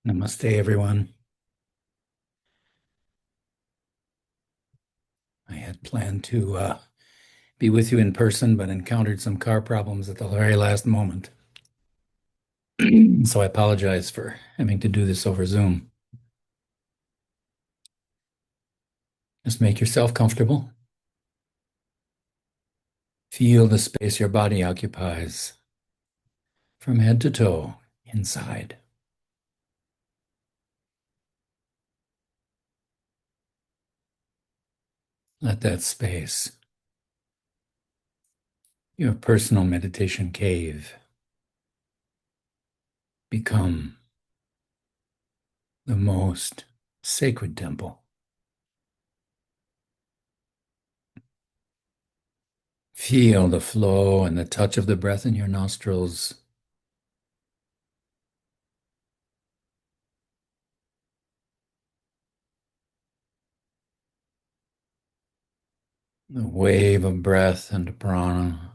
Namaste, everyone. I had planned to be with you in person, but encountered some car problems at the very last moment. So I apologize for having to do this over Zoom. Just make yourself comfortable. Feel the space your body occupies from head to toe inside. Let that space, your personal meditation cave, become the most sacred temple. Feel the flow and the touch of the breath in your nostrils. The wave of breath and prana.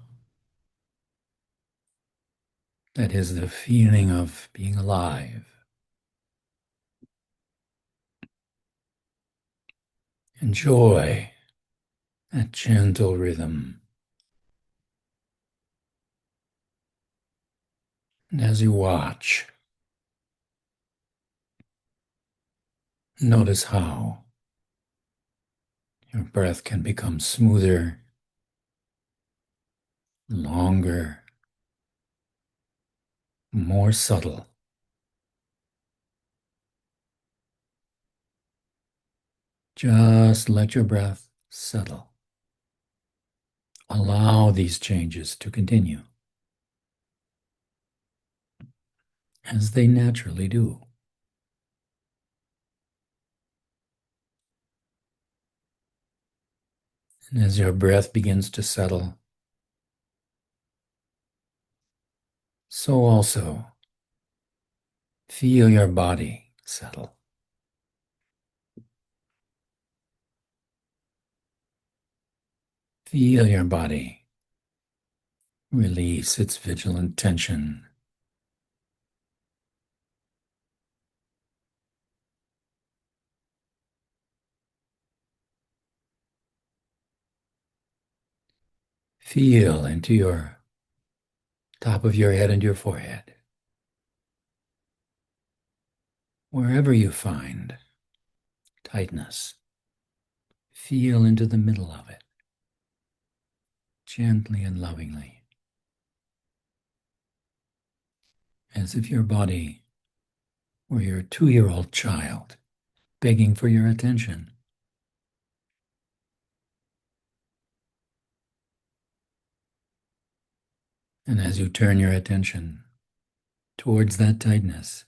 That is the feeling of being alive. Enjoy that gentle rhythm. And as you watch, notice how your breath can become smoother, longer, more subtle. Just let your breath settle. Allow these changes to continue as they naturally do. And as your breath begins to settle, so also feel your body settle. Feel your body release its vigilant tension. Feel into your top of your head and your forehead. Wherever you find tightness, feel into the middle of it, gently and lovingly, as if your body were your 2-year-old child begging for your attention. And as you turn your attention towards that tightness,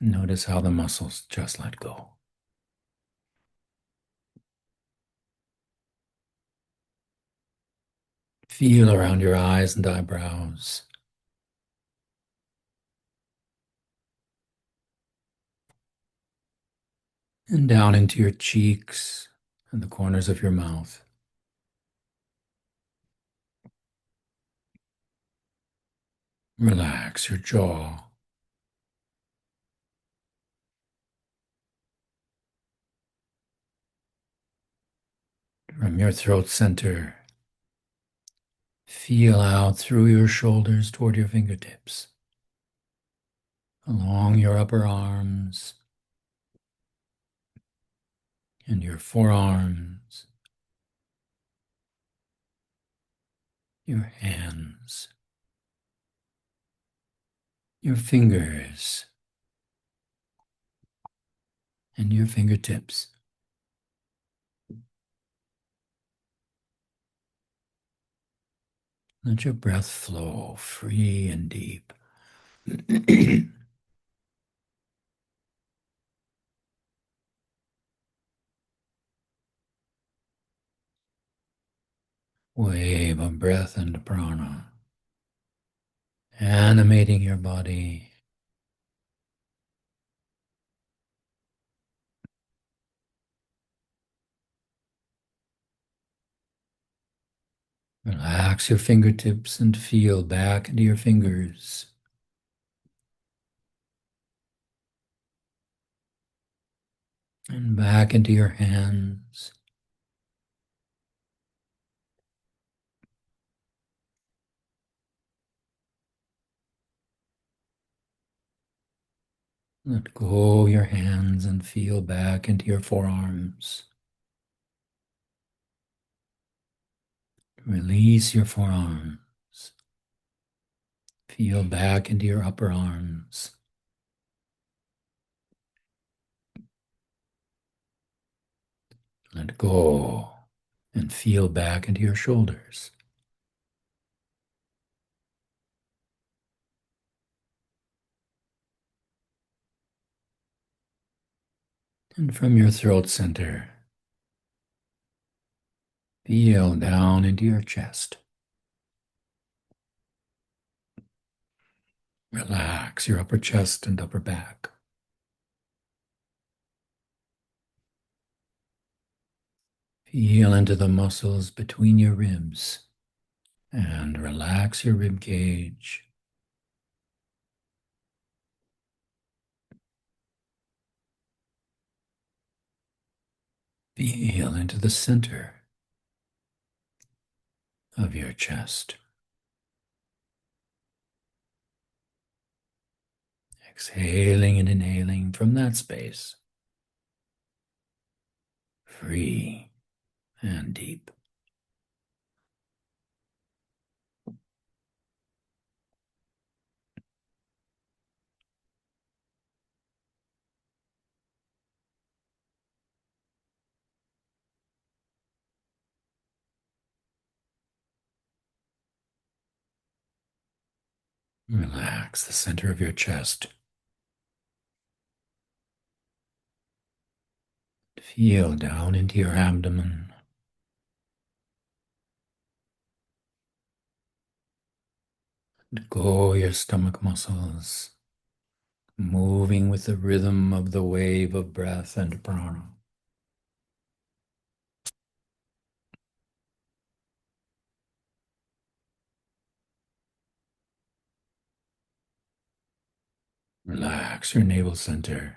notice how the muscles just let go. Feel around your eyes and eyebrows. And down into your cheeks and the corners of your mouth. Relax your jaw. From your throat center, feel out through your shoulders toward your fingertips, along your upper arms and your forearms, your hands, your fingers, and your fingertips. Let your breath flow free and deep. Wave of breath and prana, animating your body. Relax your fingertips and feel back into your fingers. and back into your hands. Let go of your hands and feel back into your forearms. Release your forearms. Feel back into your upper arms. Let go and feel back into your shoulders. And from your throat center, feel down into your chest. Relax your upper chest and upper back. Feel into the muscles between your ribs and relax your rib cage. Feel into the center of your chest. Exhaling and inhaling from that space. Free and deep. Relax the center of your chest. Feel down into your abdomen. Let go your stomach muscles, moving with the rhythm of the wave of breath and prana. Relax your navel center.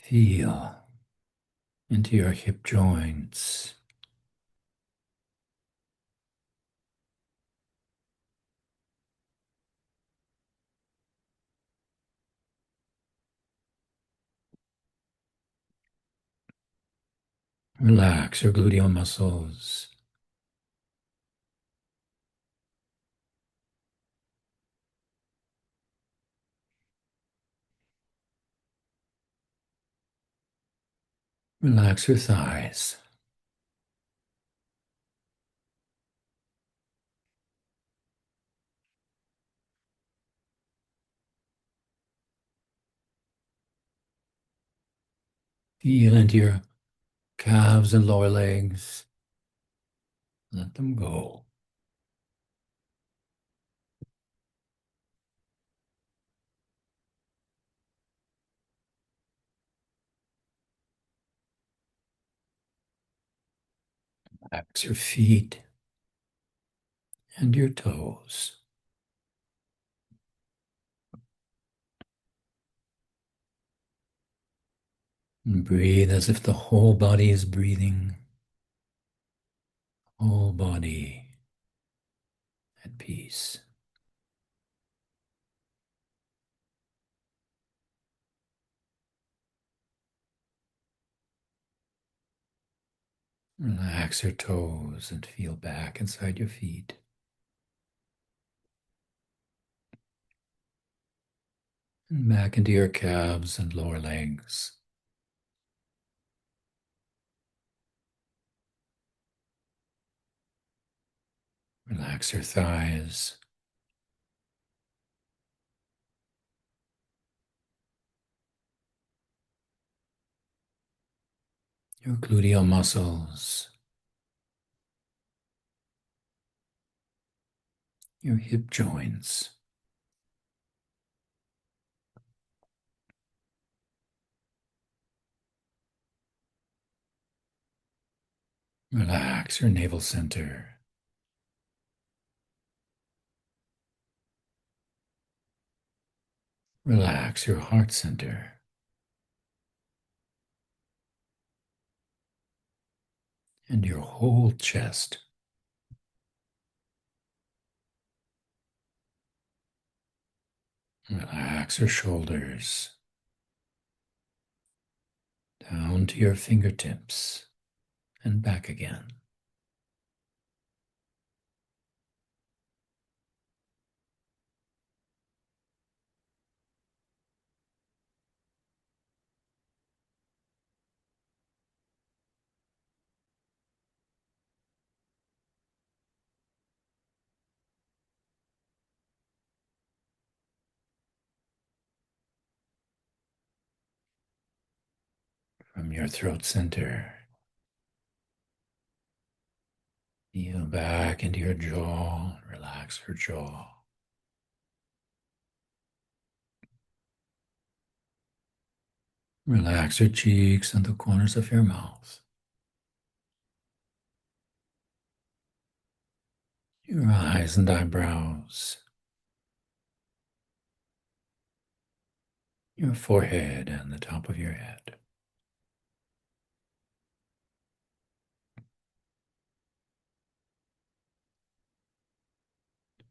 Feel into your hip joints. Relax your gluteal muscles. Relax your thighs. Feel into your calves and lower legs. Let them go. Relax your feet and your toes. And breathe as if the whole body is breathing. Whole body at peace. Relax your toes and feel back inside your feet. And back into your calves and lower legs. Relax your thighs. Your gluteal muscles. Your hip joints. Relax your navel center. Relax your heart center and your whole chest. Relax your shoulders down to your fingertips and back again. From your throat center, feel back into your jaw. Relax your jaw. Relax your cheeks and the corners of your mouth. Your eyes and eyebrows. Your forehead and the top of your head.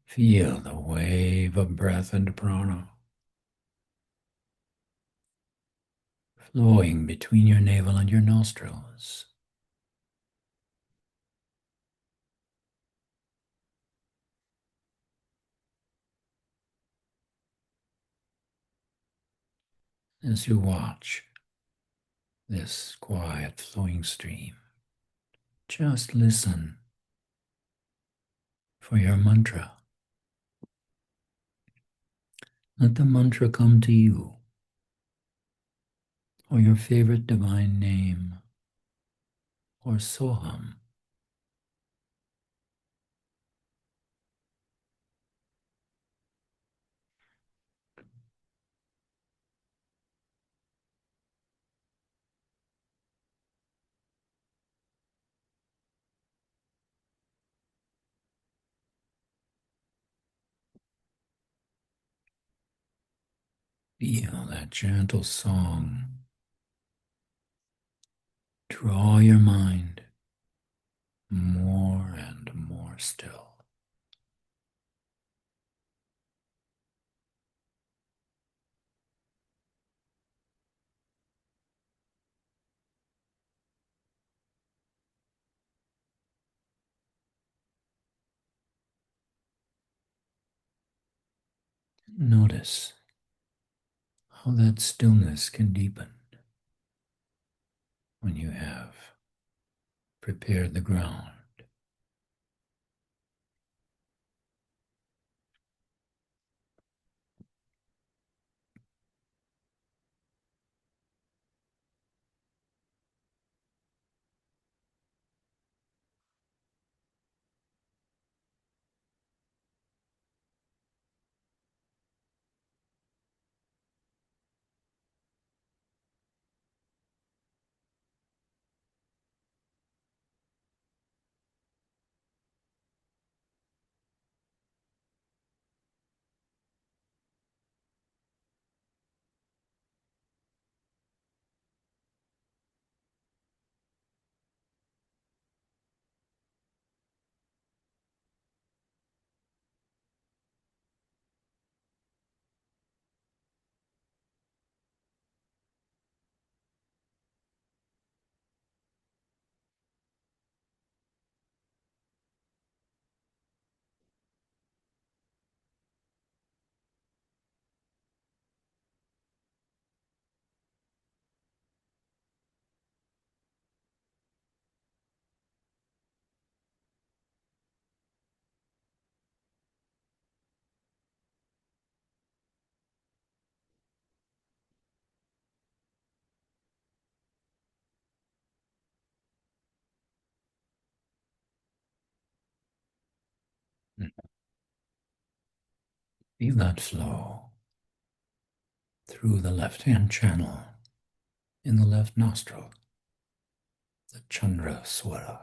Feel the wave of breath and prana flowing between your navel and your nostrils. As you watch this quiet flowing stream, just listen for your mantra. Let the mantra come to you, or your favorite divine name, or Soham. Feel that gentle song draw your mind more and more still. Notice how that stillness can deepen when you have prepared the ground. Feel that flow through the left hand channel in the left nostril, the Chandra Swara.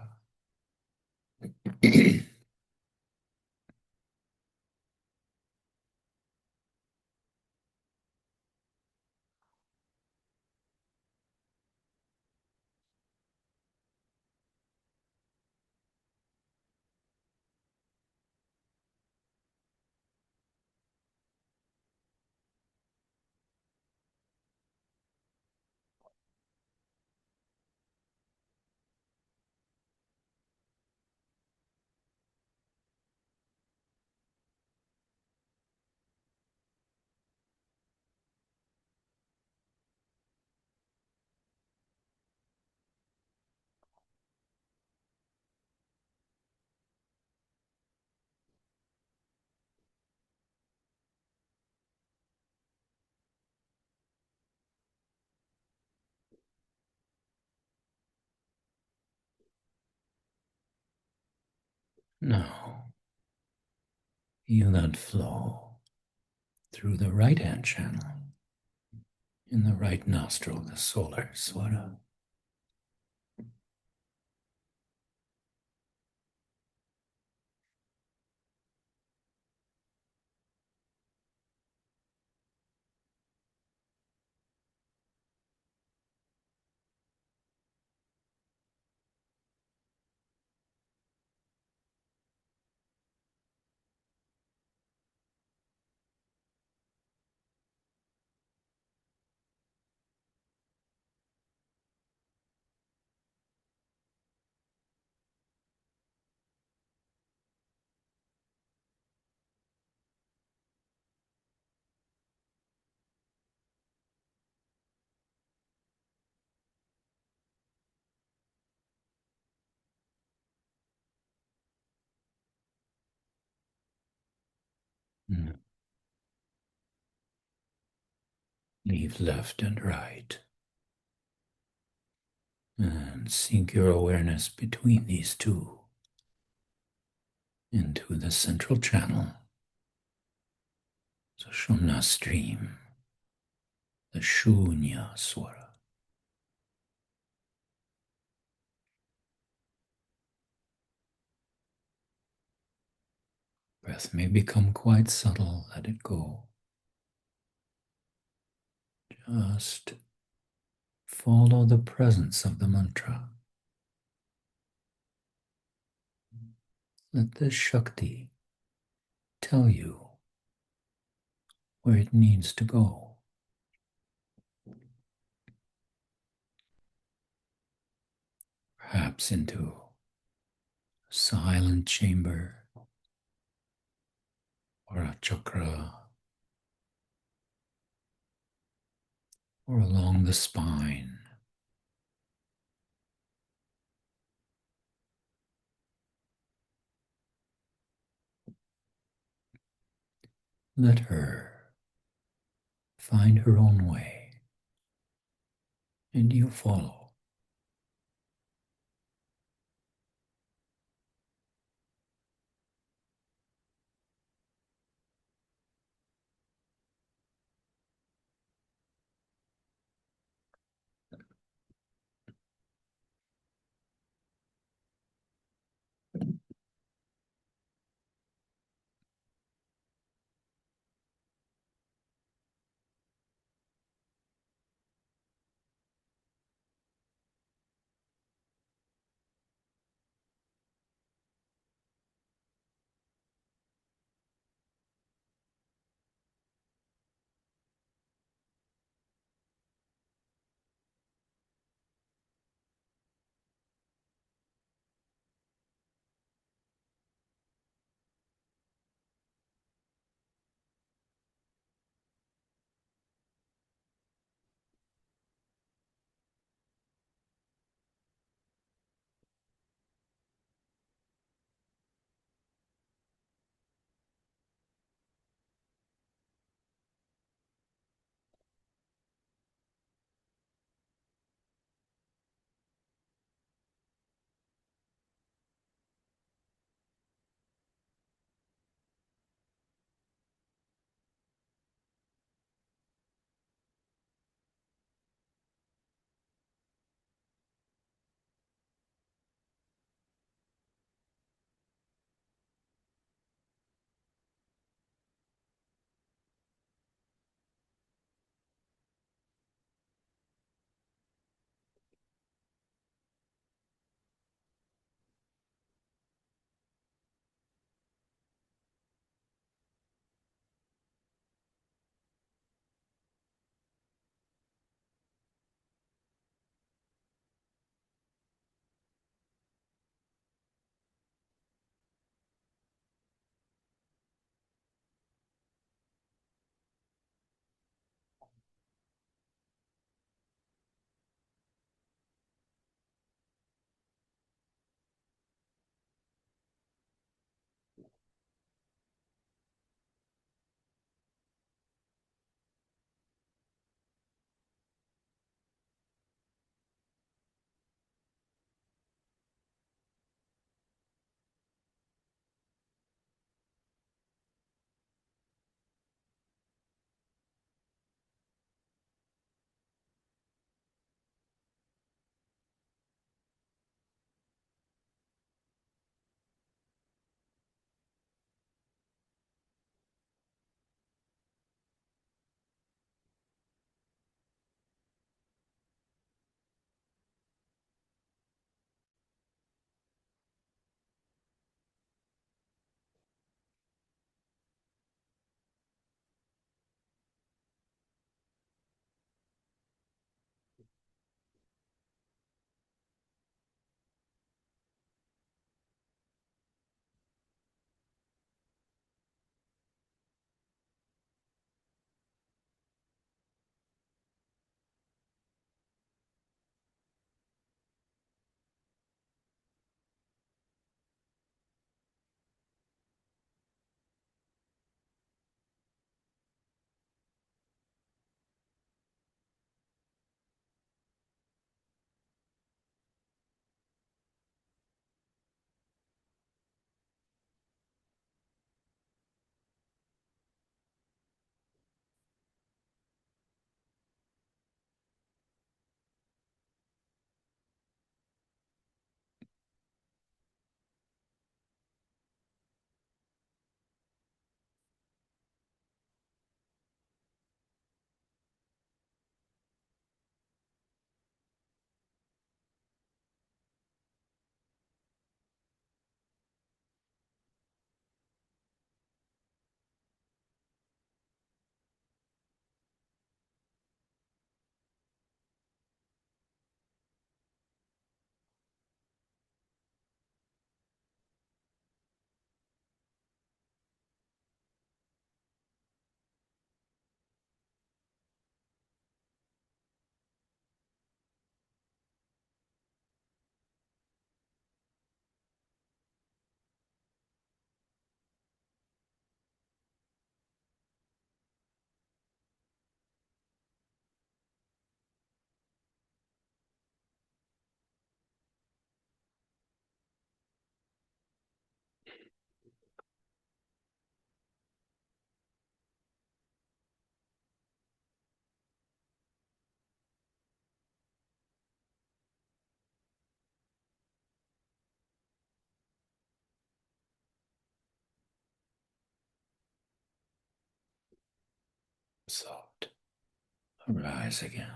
Now, feel that flow through the right hand channel, in the right nostril, the solar swara. Leave left and right, and sink your awareness between these two into the central channel, the Shumna stream, the Shunya swara. Breath may become quite subtle, let it go. Just follow the presence of the mantra. Let this Shakti tell you where it needs to go. Perhaps into a silent chamber or a chakra or along the spine. Let her find her own way, and you follow. soft. Arise again.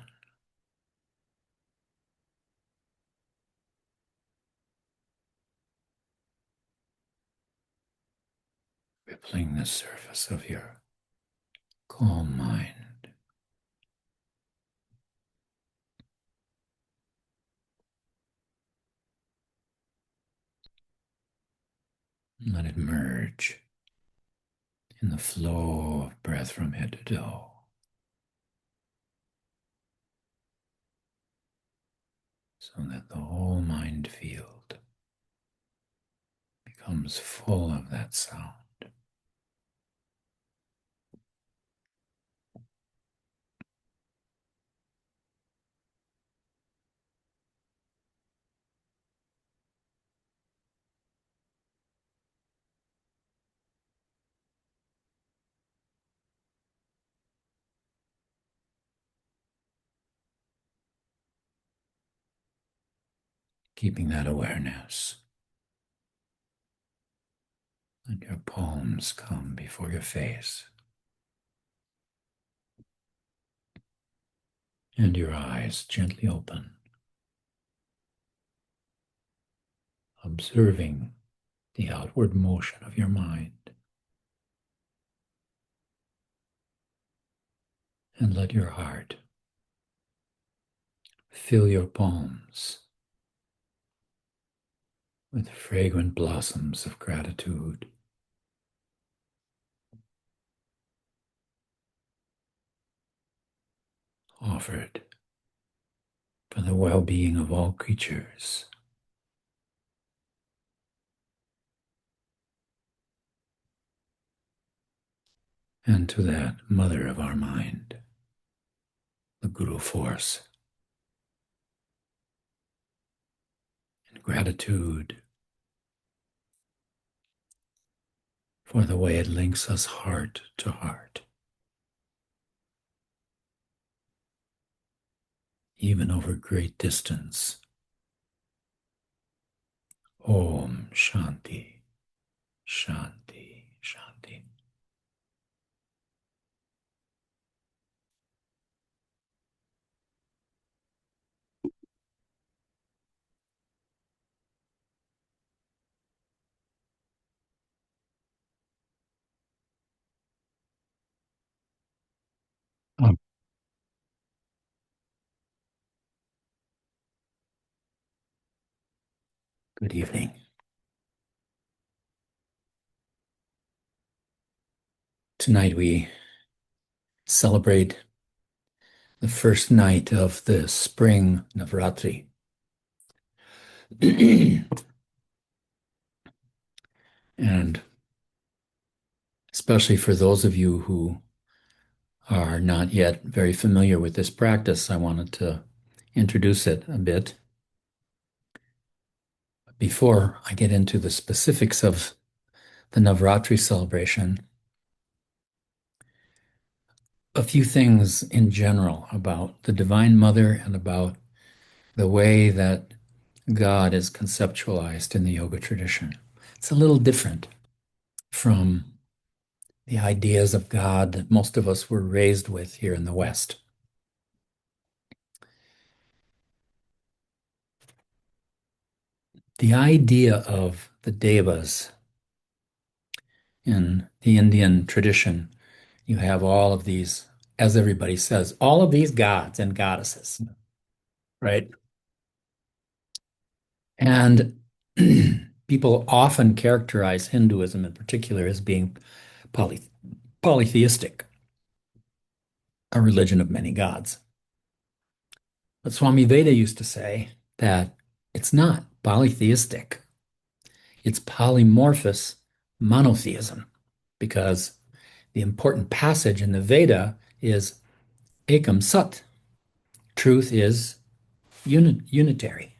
Rippling the surface of your calm mind. Let it merge in the flow of breath from head to toe, so that the whole mind field becomes full of that sound. Keeping that awareness. Let your palms come before your face and your eyes gently open, observing the outward motion of your mind. And let your heart fill your palms with fragrant blossoms of gratitude. Offered for the well-being of all creatures. And to that mother of our mind, the Guru Force. And gratitude for the way it links us heart to heart, even over great distance. Om Shanti, Shanti, Shanti. Oh, good evening. Tonight we celebrate the first night of the spring Navaratri. And especially for those of you who are not yet very familiar with this practice, I wanted to introduce it a bit. Before I get into the specifics of the Navaratri celebration, a few things in general about the Divine Mother and about the way that God is conceptualized in the yoga tradition. It's a little different from the ideas of God that most of us were raised with here in the West. The idea of the devas in the Indian tradition, you have all of these, as everybody says, all of these gods and goddesses, right? And people often characterize Hinduism in particular as being polytheistic, a religion of many gods. But Swami Veda used to say that it's not polytheistic, it's polymorphous monotheism, because the important passage in the Veda is Ekam Sat. Truth is unitary.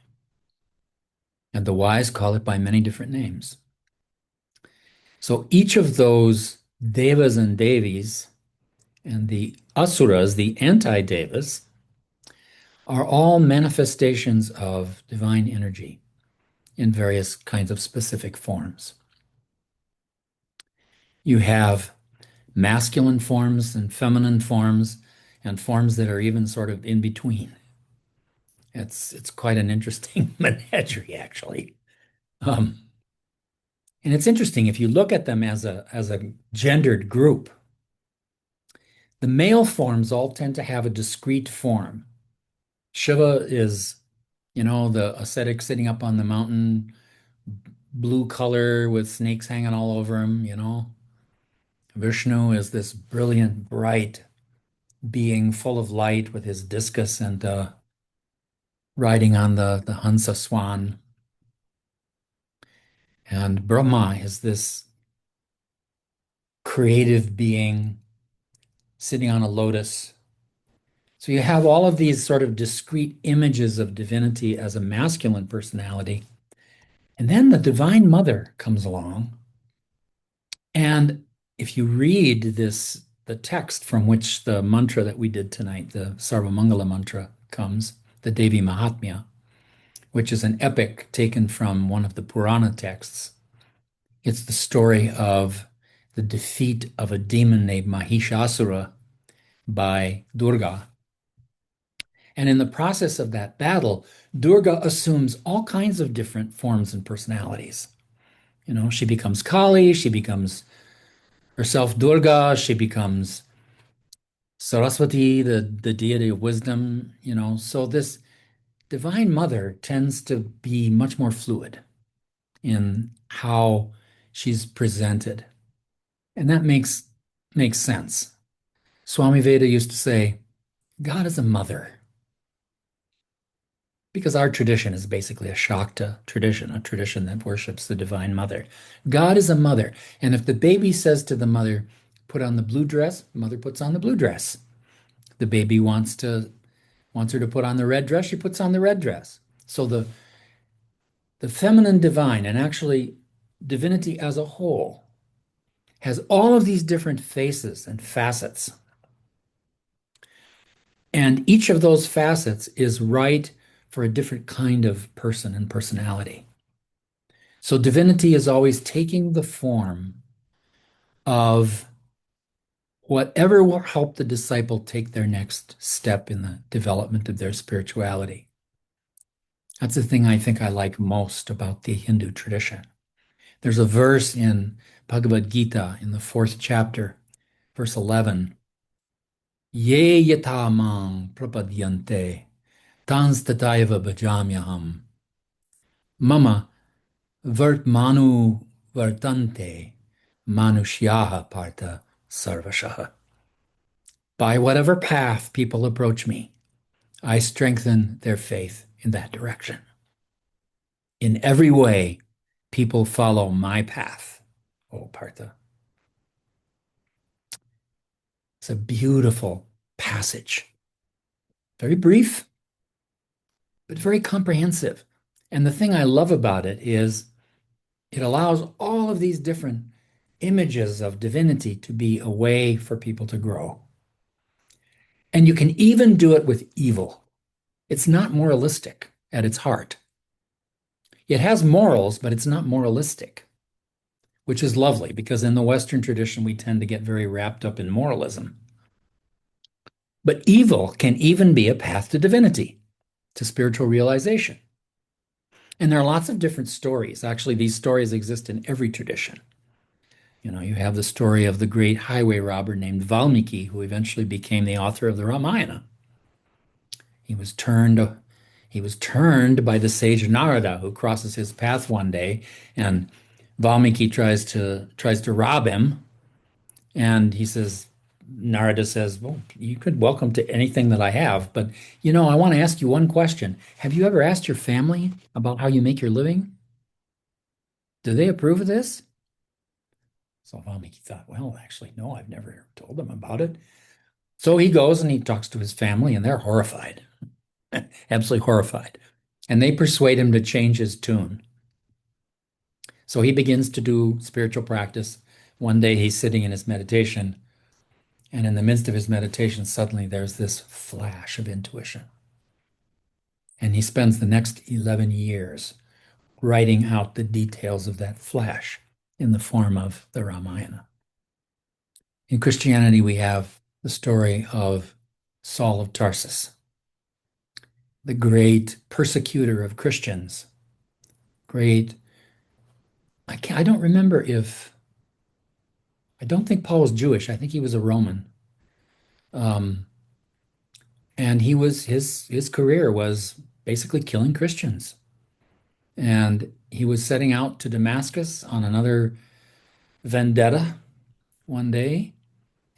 And the wise call it by many different names. So each of those devas and devis and the asuras, the anti-devas, are all manifestations of divine energy in various kinds of specific forms. You have masculine forms and feminine forms, and forms that are even sort of in between. It's quite an interesting menagerie, actually. Um, and it's interesting if you look at them as a gendered group. The male forms all tend to have a discrete form. Shiva is, the ascetic sitting up on the mountain, blue color with snakes hanging all over him. Vishnu is this brilliant, bright being full of light with his discus and riding on the Hansa swan. And Brahma is this creative being sitting on a lotus. So you have all of these sort of discrete images of divinity as a masculine personality. And then the Divine Mother comes along. And if you read the text from which the mantra that we did tonight, the Sarvamangala mantra, comes, the Devi Mahatmya, which is an epic taken from one of the Purana texts. It's the story of the defeat of a demon named Mahishasura by Durga. And in the process of that battle, Durga assumes all kinds of different forms and personalities. She becomes Kali, she becomes herself Durga, she becomes Saraswati, the deity of wisdom. So this Divine Mother tends to be much more fluid in how she's presented. And that makes sense. Swami Veda used to say, God is a mother, because our tradition is basically a Shakta tradition, a tradition that worships the Divine Mother. God is a mother. And if the baby says to the mother, put on the blue dress, mother puts on the blue dress. The baby wants her to put on the red dress, she puts on the red dress. So the feminine divine, and actually divinity as a whole, has all of these different faces and facets. And each of those facets is right for a different kind of person and personality. So divinity is always taking the form of whatever will help the disciple take their next step in the development of their spirituality. That's the thing I think I like most about the Hindu tradition. There's a verse in Bhagavad Gita in the fourth chapter, verse 11. Ye yata mang prapadyante tans tataiva bhajamyaham. Mama Vartmanu vartante manushyaha partha sarvashaha. By whatever path people approach me, I strengthen their faith in that direction. In every way, people follow my path, O Partha. It's a beautiful passage. Very brief, but very comprehensive. And the thing I love about it is it allows all of these different images of divinity to be a way for people to grow. And you can even do it with evil. It's not moralistic at its heart. It has morals, but it's not moralistic, which is lovely because in the Western tradition, we tend to get very wrapped up in moralism. But evil can even be a path to divinity, to spiritual realization. And there are lots of different stories. Actually, these stories exist in every tradition. You have the story of the great highway robber named Valmiki, who eventually became the author of the Ramayana. He was turned by the sage Narada, who crosses his path one day, and Valmiki tries to rob him. And Narada says, well, you could welcome to anything that I have, but I want to ask you one question. Have you ever asked your family about how you make your living? Do they approve of this? So Valmiki thought, well, actually, no, I've never told them about it. So he goes and he talks to his family, and they're horrified, absolutely horrified. And they persuade him to change his tune. So he begins to do spiritual practice. One day he's sitting in his meditation, and in the midst of his meditation, suddenly there's this flash of intuition. And he spends the next 11 years writing out the details of that flash in the form of the Ramayana. In Christianity, we have the story of Saul of Tarsus, the great persecutor of Christians. Great. I don't remember if, I don't think Paul was Jewish. I think he was a Roman. Um, and his career was basically killing Christians. And he was setting out to Damascus on another vendetta one day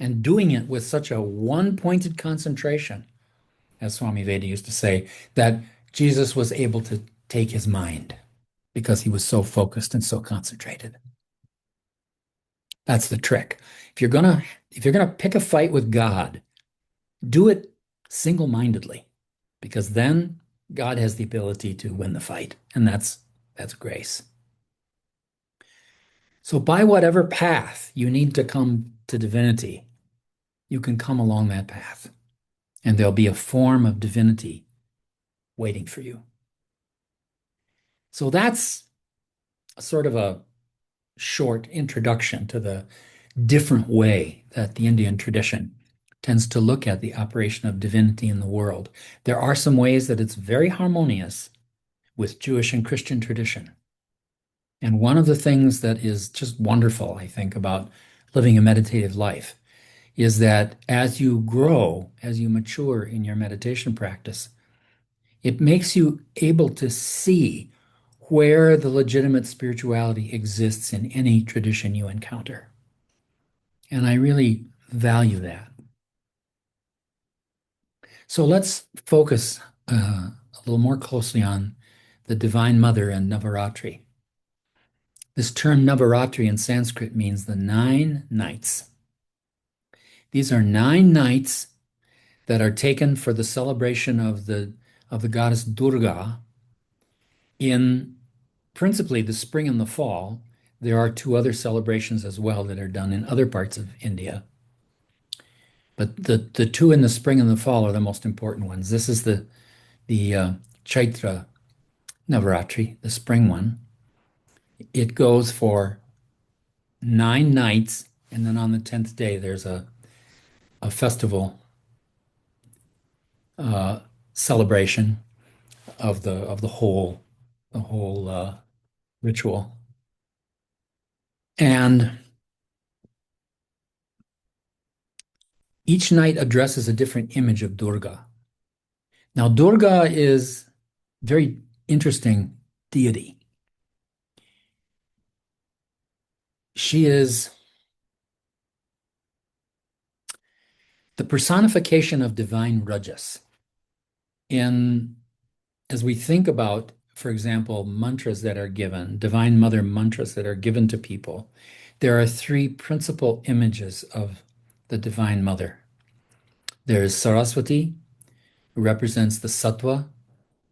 and doing it with such a one-pointed concentration, as Swami Veda used to say, that Jesus was able to take his mind because he was so focused and so concentrated. That's the trick. If you're gonna if you're gonna pick a fight with God, do it single-mindedly, because then God has the ability to win the fight, and that's grace. So by whatever path you need to come to divinity, you can come along that path, and there'll be a form of divinity waiting for you. So that's sort of a short introduction to the different way that the Indian tradition tends to look at the operation of divinity in the world. There are some ways that it's very harmonious with Jewish and Christian tradition. And one of the things that is just wonderful, I think, about living a meditative life is that as you grow, as you mature in your meditation practice, it makes you able to see where the legitimate spirituality exists in any tradition you encounter. And I really value that. So let's focus a little more closely on the Divine Mother and Navaratri. This term Navaratri in Sanskrit means the 9 nights. These are 9 nights that are taken for the celebration of the goddess Durga in principally the spring and the fall. There are two other celebrations as well that are done in other parts of India. But the two in the spring and the fall are the most important ones. This is the Chaitra Navaratri, the spring one. It goes for 9 nights, and then on the 10th day there's a festival uh, celebration of the whole ritual. And each night addresses a different image of Durga. Now, Durga is a very interesting deity. She is the personification of divine rajas. In as we think about, for example, mantras that are given, Divine Mother mantras that are given to people, there are three principal images of the Divine Mother. There is Saraswati, who represents the sattva,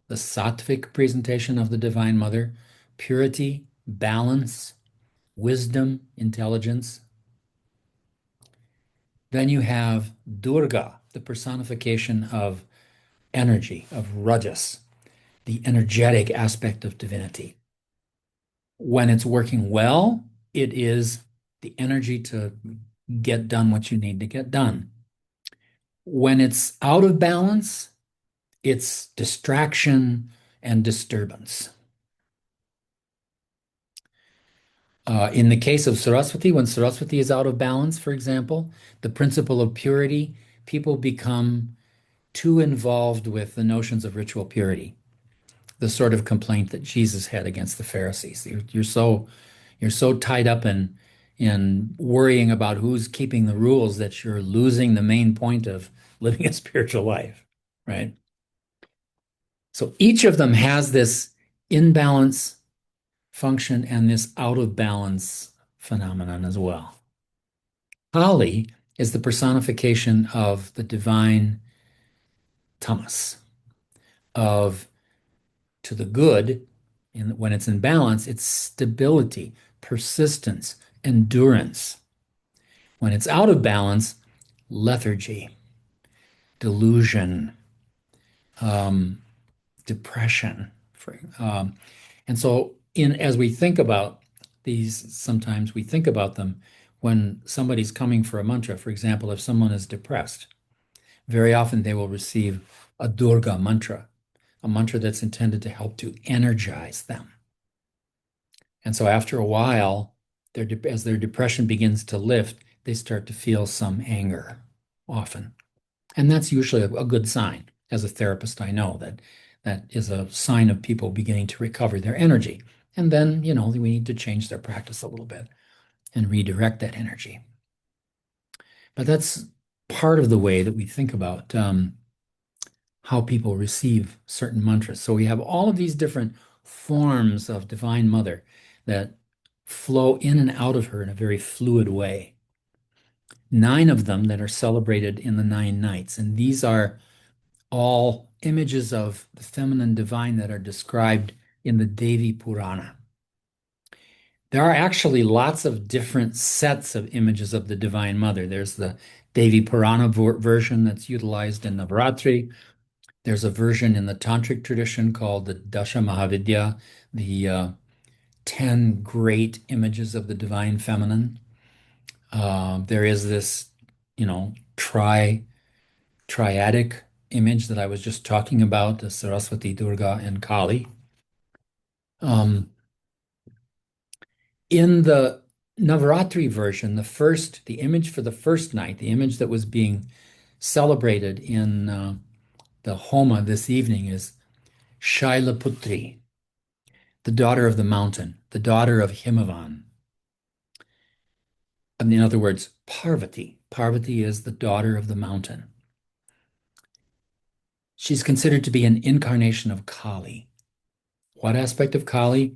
the sattvic presentation of the Divine Mother, purity, balance, wisdom, intelligence. Then you have Durga, the personification of energy, of rajas, the energetic aspect of divinity. When it's working well, it is the energy to get done what you need to get done. When it's out of balance, it's distraction and disturbance. In the case of Saraswati, when Saraswati is out of balance, for example, the principle of purity, people become too involved with the notions of ritual purity, the sort of complaint that Jesus had against the Pharisees. You're so tied up in worrying about who's keeping the rules that you're losing the main point of living a spiritual life, right? So each of them has this imbalance function and this out of balance phenomenon as well. Kali is the personification of the divine tamas, of to the good, when it's in balance, it's stability, persistence, endurance. When it's out of balance, lethargy, delusion, um, depression. And so, as we think about these, sometimes we think about them when somebody's coming for a mantra, for example, if someone is depressed, very often they will receive a Durga mantra, a mantra that's intended to help to energize them. And so after a while, as their depression begins to lift, they start to feel some anger often. And that's usually a good sign. As a therapist, I know that that is a sign of people beginning to recover their energy. And then, we need to change their practice a little bit and redirect that energy. But that's part of the way that we think about how people receive certain mantras. So we have all of these different forms of Divine Mother that flow in and out of her in a very fluid way. 9 of them that are celebrated in the 9 nights. And these are all images of the feminine divine that are described in the Devi Purana. There are actually lots of different sets of images of the Divine Mother. There's the Devi Purana version that's utilized in Navaratri. There's a version in the Tantric tradition called the Dasha Mahavidya, the 10 great images of the Divine Feminine. There is this, triadic image that I was just talking about, the Saraswati, Durga, and Kali. In the Navaratri version, the image for the first night, the image that was being celebrated in the Homa this evening is Shailaputri, the daughter of the mountain, the daughter of Himavan. In other words, Parvati. Parvati is the daughter of the mountain. She's considered to be an incarnation of Kali. What aspect of Kali?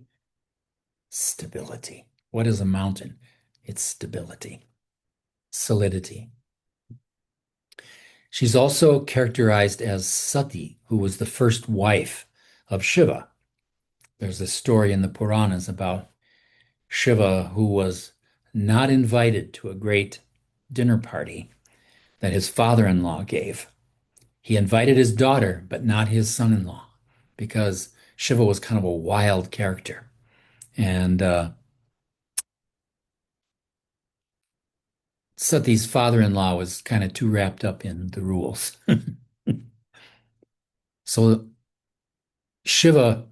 Stability. What is a mountain? It's stability, solidity. She's also characterized as Sati, who was the first wife of Shiva. There's a story in the Puranas about Shiva who was not invited to a great dinner party that his father-in-law gave. He invited his daughter, but not his son-in-law, because Shiva was kind of a wild character. And Sati's father-in-law was kind of too wrapped up in the rules. So Shiva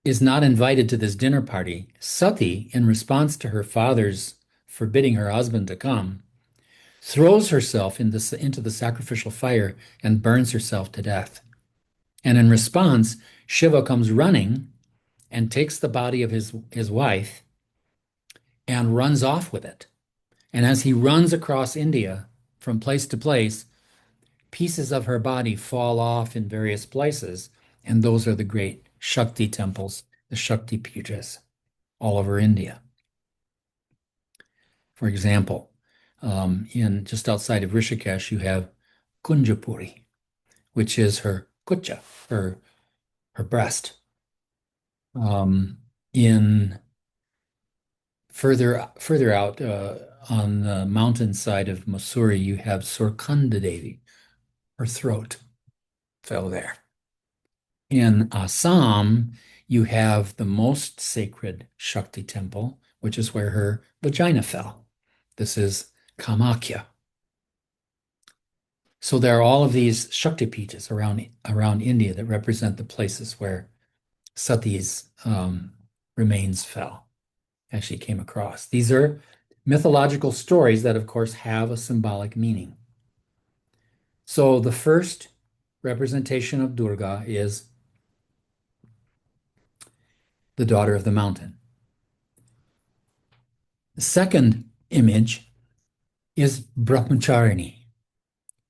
is not invited to this dinner party. Sati, in response to her father's forbidding her husband to come, throws herself into the sacrificial fire and burns herself to death. And in response, Shiva comes running and takes the body of his wife and runs off with it. And as he runs across India from place to place, pieces of her body fall off in various places, and those are the great Shakti temples, the Shakti pujas, all over India. For example, in just outside of Rishikesh, you have Kunjapuri, which is her kucha, her breast. In further out on the mountainside of Mussoorie, you have Surkunda Devi, her throat fell there. In Assam, you have the most sacred Shakti temple, which is where her vagina fell. This is Kamakya. So there are all of these Shakti pijas around India that represent the places where Sati's remains fell, as she came across. These are mythological stories that, of course, have a symbolic meaning. So the first representation of Durga is the daughter of the mountain. The second image is Brahmacharini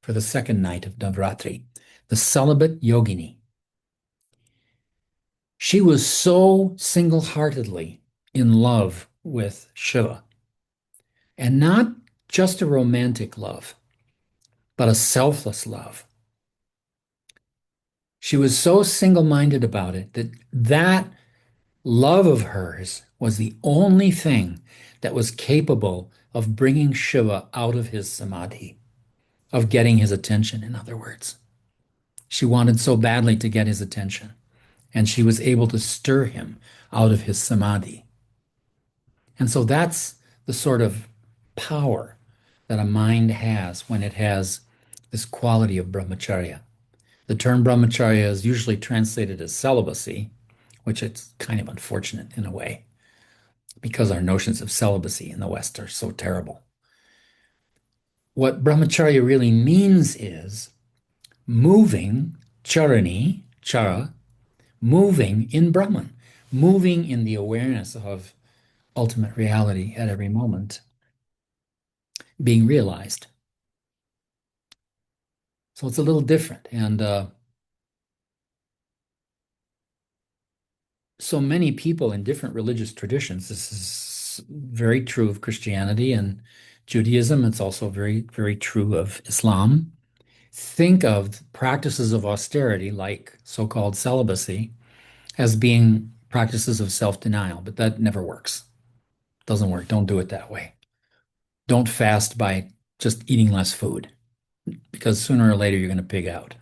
for the second night of Navaratri, the celibate yogini. She was so single-heartedly in love with Shiva, and not just a romantic love, but a selfless love. She was so single-minded about it that love of hers was the only thing that was capable of bringing Shiva out of his samadhi, of getting his attention, in other words. She wanted so badly to get his attention, and she was able to stir him out of his samadhi. And so that's the sort of power that a mind has when it has this quality of brahmacharya. The term brahmacharya is usually translated as celibacy, which it's kind of unfortunate in a way because our notions of celibacy in the West are so terrible. What brahmacharya really means is moving, chara, moving in Brahman, moving in the awareness of ultimate reality at every moment, being realized. So it's a little different. And so many people in different religious traditions, this is very true of Christianity and Judaism. It's also very, very true of Islam. Think of practices of austerity, like so-called celibacy, as being practices of self-denial, but that never works. Doesn't work. Don't do it that way. Don't fast by just eating less food, because sooner or later you're going to pig out.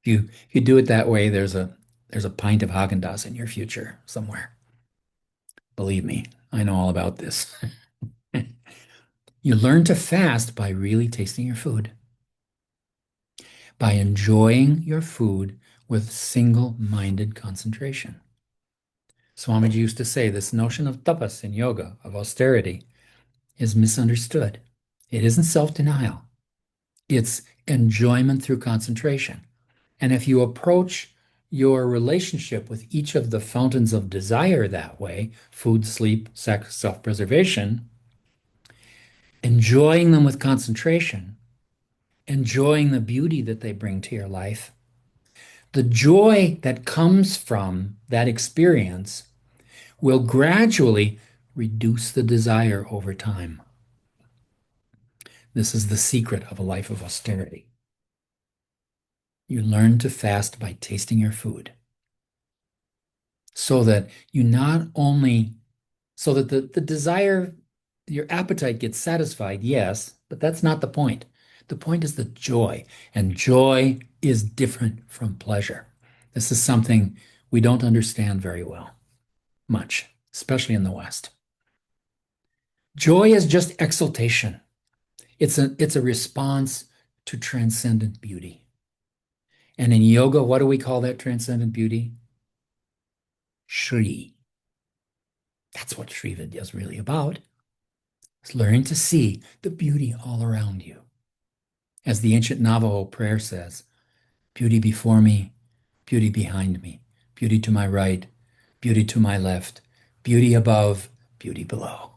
If you do it that way, there's a pint of Haagen-Dazs in your future somewhere. Believe me, I know all about this. You learn to fast by really tasting your food, by enjoying your food with single-minded concentration. Swamiji used to say this notion of tapas in yoga, of austerity, is misunderstood. It isn't self-denial. It's enjoyment through concentration. And if you approach your relationship with each of the fountains of desire that way, food, sleep, sex, self-preservation, enjoying them with concentration, enjoying the beauty that they bring to your life, the joy that comes from that experience will gradually reduce the desire over time. This is the secret of a life of austerity. You learn to fast by tasting your food so that you not only, so that the desire, your appetite gets satisfied, yes, but that's not the point. The point is the joy, and joy is different from pleasure. This is something we don't understand very well, much, especially in the West. Joy is just exaltation. It's a response to transcendent beauty. And in yoga, what do we call that transcendent beauty? Shri. That's what Sri Vidya is really about. It's learning to see the beauty all around you. As the ancient Navajo prayer says, beauty before me, beauty behind me, beauty to my right, beauty to my left, beauty above, beauty below.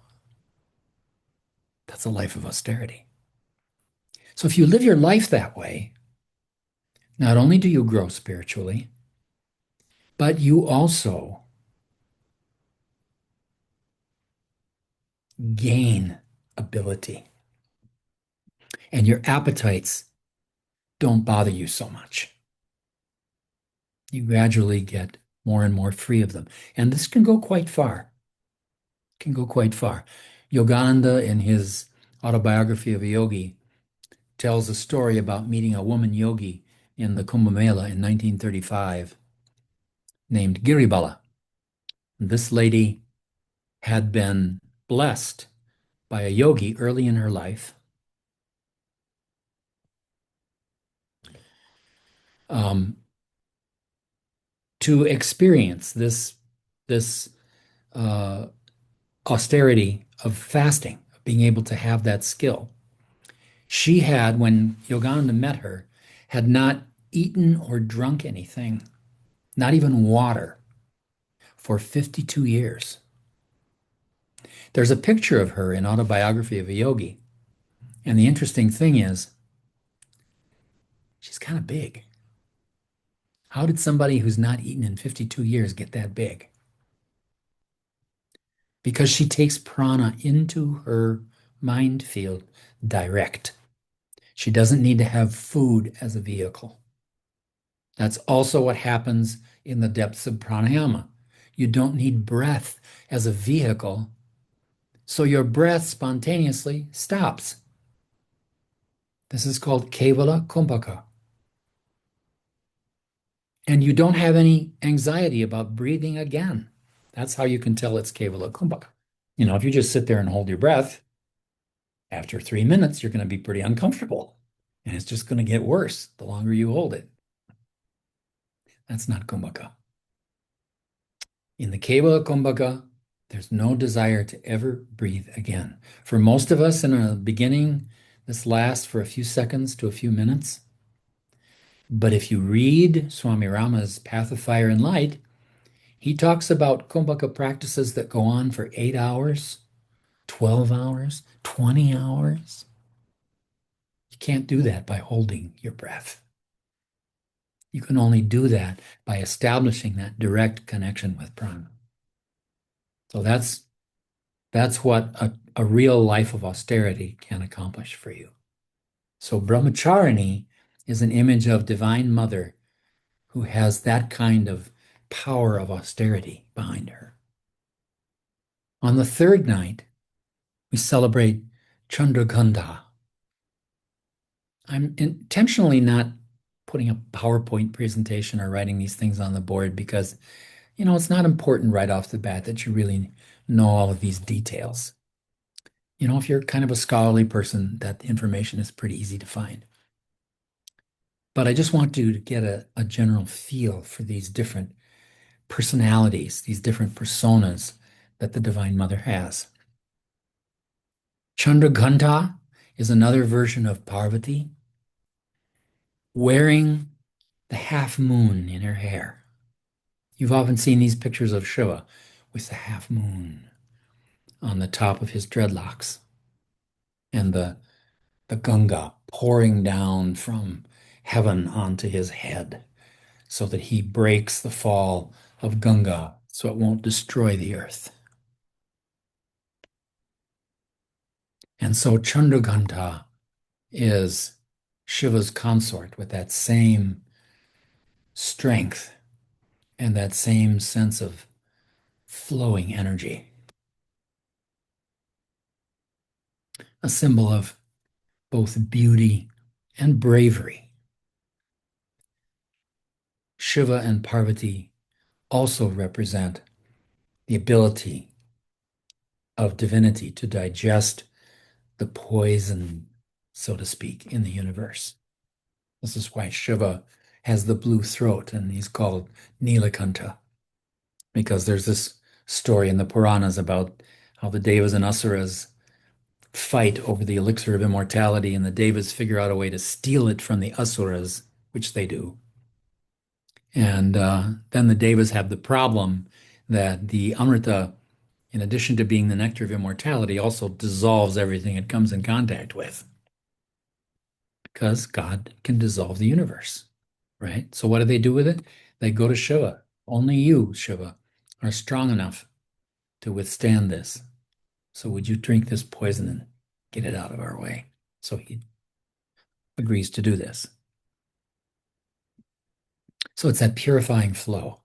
That's a life of austerity. So if you live your life that way, not only do you grow spiritually, but you also gain ability. And your appetites don't bother you so much. You gradually get more and more free of them. And this can go quite far. Can go quite far. Yogananda, in his autobiography of a yogi, tells a story about meeting a woman yogi in the Kumbh Mela in 1935 named Giribala. This lady had been blessed by a yogi early in her life. To experience this uh, austerity of fasting, of being able to have that skill. She had, when Yogananda met her, had not eaten or drunk anything, not even water, for 52 years. There's a picture of her in Autobiography of a Yogi, and the interesting thing is, she's kind of big. How did somebody who's not eaten in 52 years get that big? Because she takes prana into her mind field direct. She doesn't need to have food as a vehicle. That's also what happens in the depths of pranayama. You don't need breath as a vehicle, so your breath spontaneously stops. This is called kevala kumbhaka. And you don't have any anxiety about breathing again. That's how you can tell it's kevala kumbhaka. If you just sit there and hold your breath, after 3 minutes, you're going to be pretty uncomfortable. And it's just going to get worse the longer you hold it. That's not kumbhaka. In the Kevala kumbhaka, there's no desire to ever breathe again. For most of us in the beginning, this lasts for a few seconds to a few minutes. But if you read Swami Rama's Path of Fire and Light, he talks about kumbhaka practices that go on for 8 hours, 12 hours, 20 hours. You can't do that by holding your breath. You can only do that by establishing that direct connection with prana. So that's what a real life of austerity can accomplish for you. So brahmacharini is an image of Divine Mother who has that kind of power of austerity behind her. On the third night, we celebrate Chandragandha. I'm intentionally not putting a PowerPoint presentation or writing these things on the board because, it's not important right off the bat that you really know all of these details. If you're kind of a scholarly person, that information is pretty easy to find. But I just want you to get a general feel for these different personalities, these different personas that the Divine Mother has. Chandragandha is another version of Parvati, wearing the half moon in her hair. You've often seen these pictures of Shiva with the half moon on the top of his dreadlocks and the Ganga pouring down from heaven onto his head so that he breaks the fall of Ganga so it won't destroy the earth. And so Chandragandha is Shiva's consort with that same strength and that same sense of flowing energy. A symbol of both beauty and bravery. Shiva and Parvati also represent the ability of divinity to digest the poison, so to speak, in the universe. This is why Shiva has the blue throat and he's called Nilakanta, because there's this story in the Puranas about how the Devas and Asuras fight over the elixir of immortality, and the Devas figure out a way to steal it from the Asuras, which they do. And then the Devas have the problem that the Amrita, in addition to being the nectar of immortality, also dissolves everything it comes in contact with. Because God can dissolve the universe, right? So what do they do with it? They go to Shiva. Only you, Shiva, are strong enough to withstand this. So would you drink this poison and get it out of our way? So he agrees to do this. So it's that purifying flow.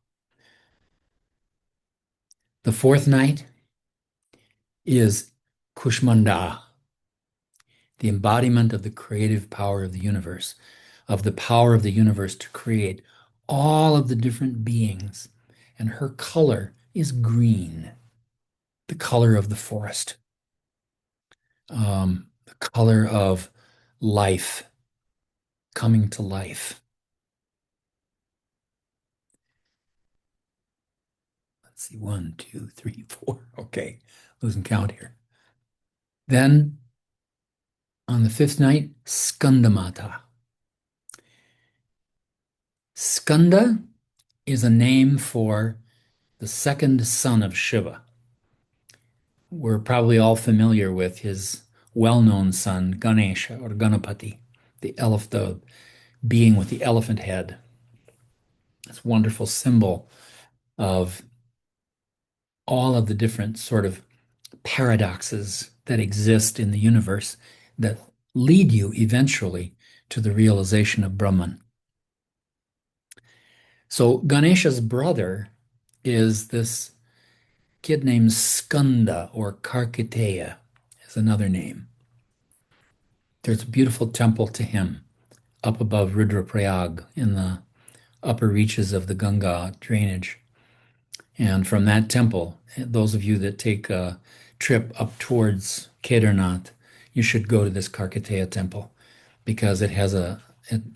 The fourth night is Kushmanda, the embodiment of the creative power of the universe, of the power of the universe to create all of the different beings. And her color is green, the color of the forest, the color of life coming to life. Let's see, 1, 2, 3, 4. Okay, losing count here. Then on the fifth night, Skandamata. Skanda is a name for the second son of Shiva. We're probably all familiar with his well-known son, Ganesha or Ganapati, the being with the elephant head. This wonderful symbol of all of the different sort of paradoxes that exist in the universe that lead you eventually to the realization of Brahman. So Ganesha's brother is this kid named Skanda, or Kartikeya is another name. There's a beautiful temple to him up above Rudraprayag in the upper reaches of the Ganga drainage. And from that temple, those of you that take trip up towards Kedarnath, you should go to this Karkateya temple because it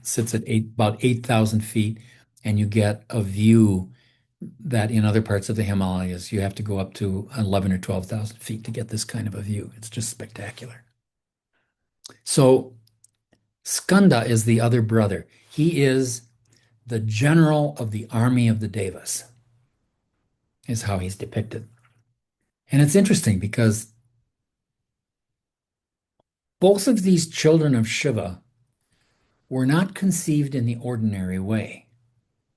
sits at about 8,000 feet, and you get a view that in other parts of the Himalayas you have to go up to 11 or 12,000 feet to get this kind of a view. It's just spectacular. So Skanda is the other brother. He is the general of the army of the Devas, is how he's depicted. And it's interesting because both of these children of Shiva were not conceived in the ordinary way.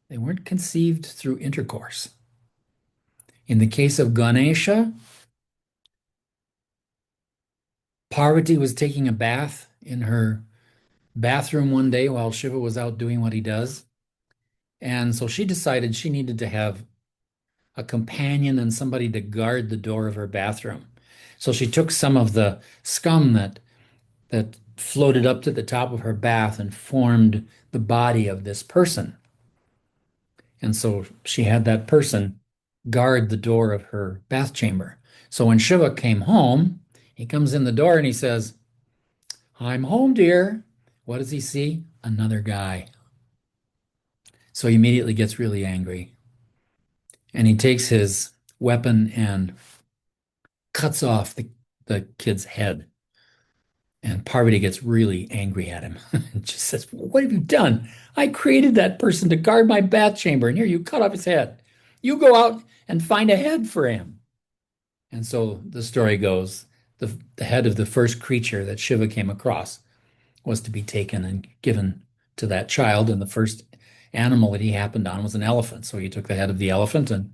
They weren't conceived through intercourse. In the case of Ganesha, Parvati was taking a bath in her bathroom one day while Shiva was out doing what he does. And so she decided she needed to have a companion and somebody to guard the door of her bathroom. So she took some of the scum that floated up to the top of her bath and formed the body of this person. And so she had that person guard the door of her bath chamber. So when Shiva came home, he comes in the door and he says, "I'm home, dear." What does he see? Another guy. So he immediately gets really angry. And he takes his weapon and cuts off the kid's head. And Parvati gets really angry at him. And she says, "What have you done? I created that person to guard my bath chamber, and here you cut off his head. You go out and find a head for him." And so the story goes, the head of the first creature that Shiva came across was to be taken and given to that child. And the first animal that he happened on was an elephant. So he took the head of the elephant and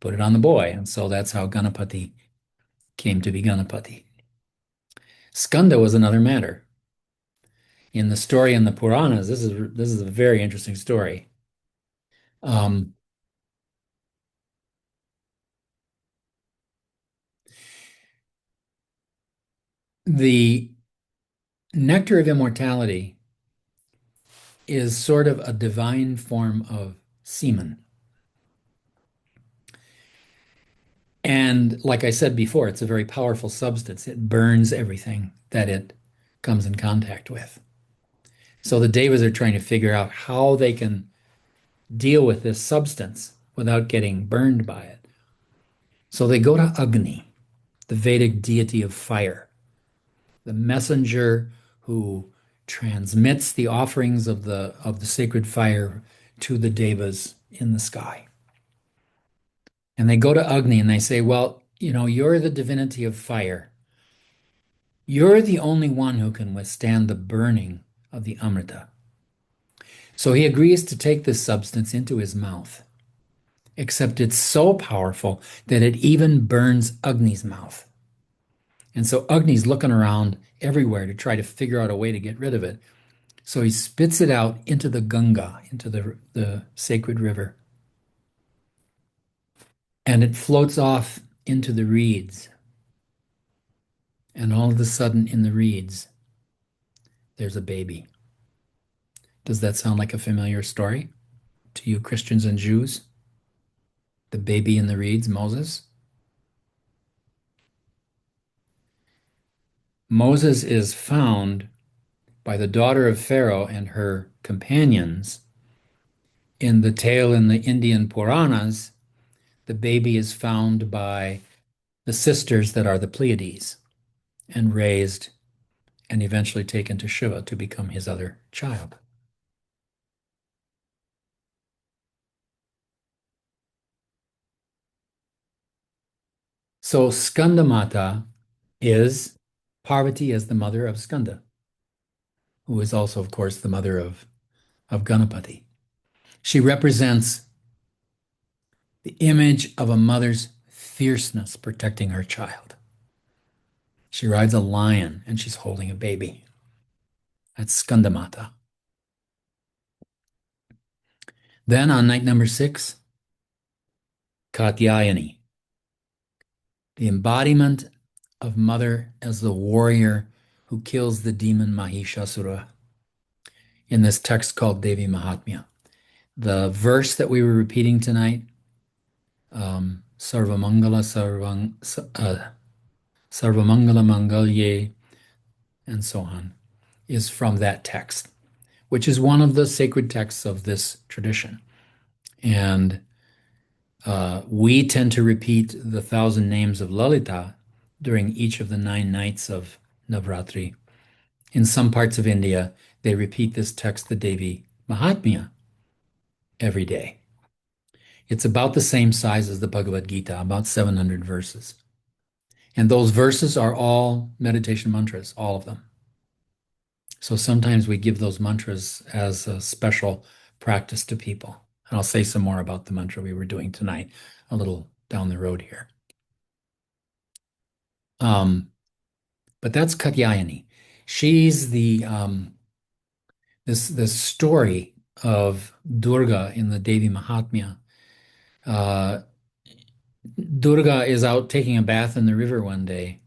put it on the boy. And so that's how Ganapati came to be Ganapati. Skanda was another matter. In the story in the Puranas, this is a very interesting story. Um, the nectar of immortality is sort of a divine form of semen. And like I said before, it's a very powerful substance. It burns everything that it comes in contact with. So the Devas are trying to figure out how they can deal with this substance without getting burned by it. So they go to Agni, the Vedic deity of fire, the messenger who transmits the offerings of the sacred fire to the Devas in the sky. And they go to Agni and they say, "Well, you're the divinity of fire. You're the only one who can withstand the burning of the Amrita." So he agrees to take this substance into his mouth, except it's so powerful that it even burns Agni's mouth. And so Agni's looking around everywhere to try to figure out a way to get rid of it. So he spits it out into the Ganga, into the sacred river. And it floats off into the reeds. And all of a sudden, in the reeds, there's a baby. Does that sound like a familiar story to you Christians and Jews? The baby in the reeds, Moses? Moses is found by the daughter of Pharaoh and her companions. In the tale in the Indian Puranas, the baby is found by the sisters that are the Pleiades and raised and eventually taken to Shiva to become his other child. So Skandamata is Parvati as the mother of Skanda, who is also, of course, the mother of Ganapati. She represents the image of a mother's fierceness protecting her child. She rides a lion and she's holding a baby. That's Skandamata. Then on night number 6, Katyayani, the embodiment of mother as the warrior who kills the demon Mahishasura in this text called Devi Mahatmya. The verse that we were repeating tonight, Sarvamangala Sarvang, Sarvamangala Mangalye, and so on, is from that text, which is one of the sacred texts of this tradition. And we tend to repeat the 1,000 names of Lalita during each of the 9 nights of Navaratri. In some parts of India, they repeat this text, the Devi Mahatmya, every day. It's about the same size as the Bhagavad Gita, about 700 verses. And those verses are all meditation mantras, all of them. So sometimes we give those mantras as a special practice to people. And I'll say some more about the mantra we were doing tonight, a little down the road here. Um, but that's Katyayani. She's the this story of Durga in the Devi Mahatmya. Uh, Durga is out taking a bath in the river one day,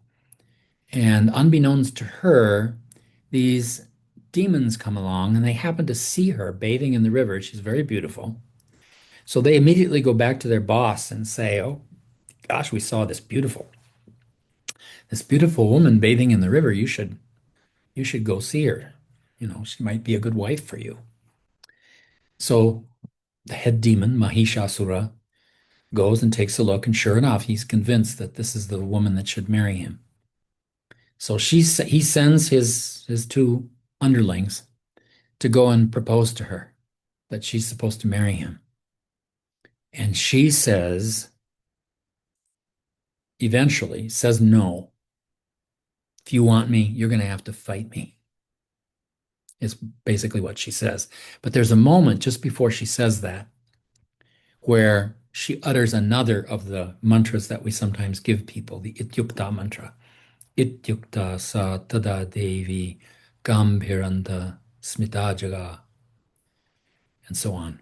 and unbeknownst to her, these demons come along and they happen to see her bathing in the river. She's very beautiful. So they immediately go back to their boss and say, "Oh, gosh, we saw this beautiful woman bathing in the river. You should go see her. You know, she might be a good wife for you." So the head demon, Mahishasura, goes and takes a look, and sure enough, he's convinced that this is the woman that should marry him. So he sends his two underlings to go and propose to her that she's supposed to marry him. And she eventually says, no. If you want me, you're going to have to fight me, is basically what she says. But there's a moment just before she says that where she utters another of the mantras that we sometimes give people, the Ityukta mantra. Ityukta sa tada devi gambhiranta smitajaga, and so on.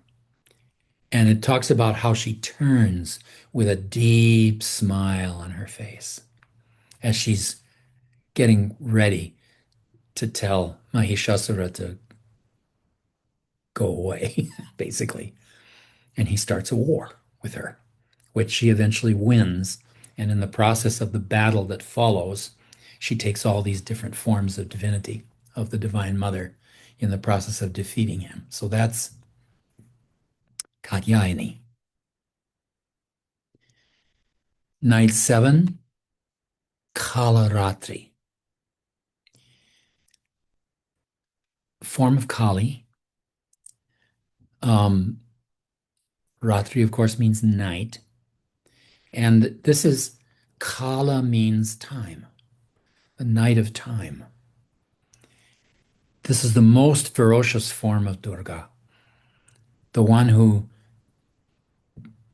And it talks about how she turns with a deep smile on her face as she's getting ready to tell Mahishasura to go away, basically. And he starts a war with her, which she eventually wins. And in the process of the battle that follows, she takes all these different forms of divinity, of the Divine Mother, in the process of defeating him. So that's Katyayani. Night 7, Kalaratri. Form of Kali. Ratri, of course, means night. And this is Kala means time, the night of time. This is the most ferocious form of Durga, the one who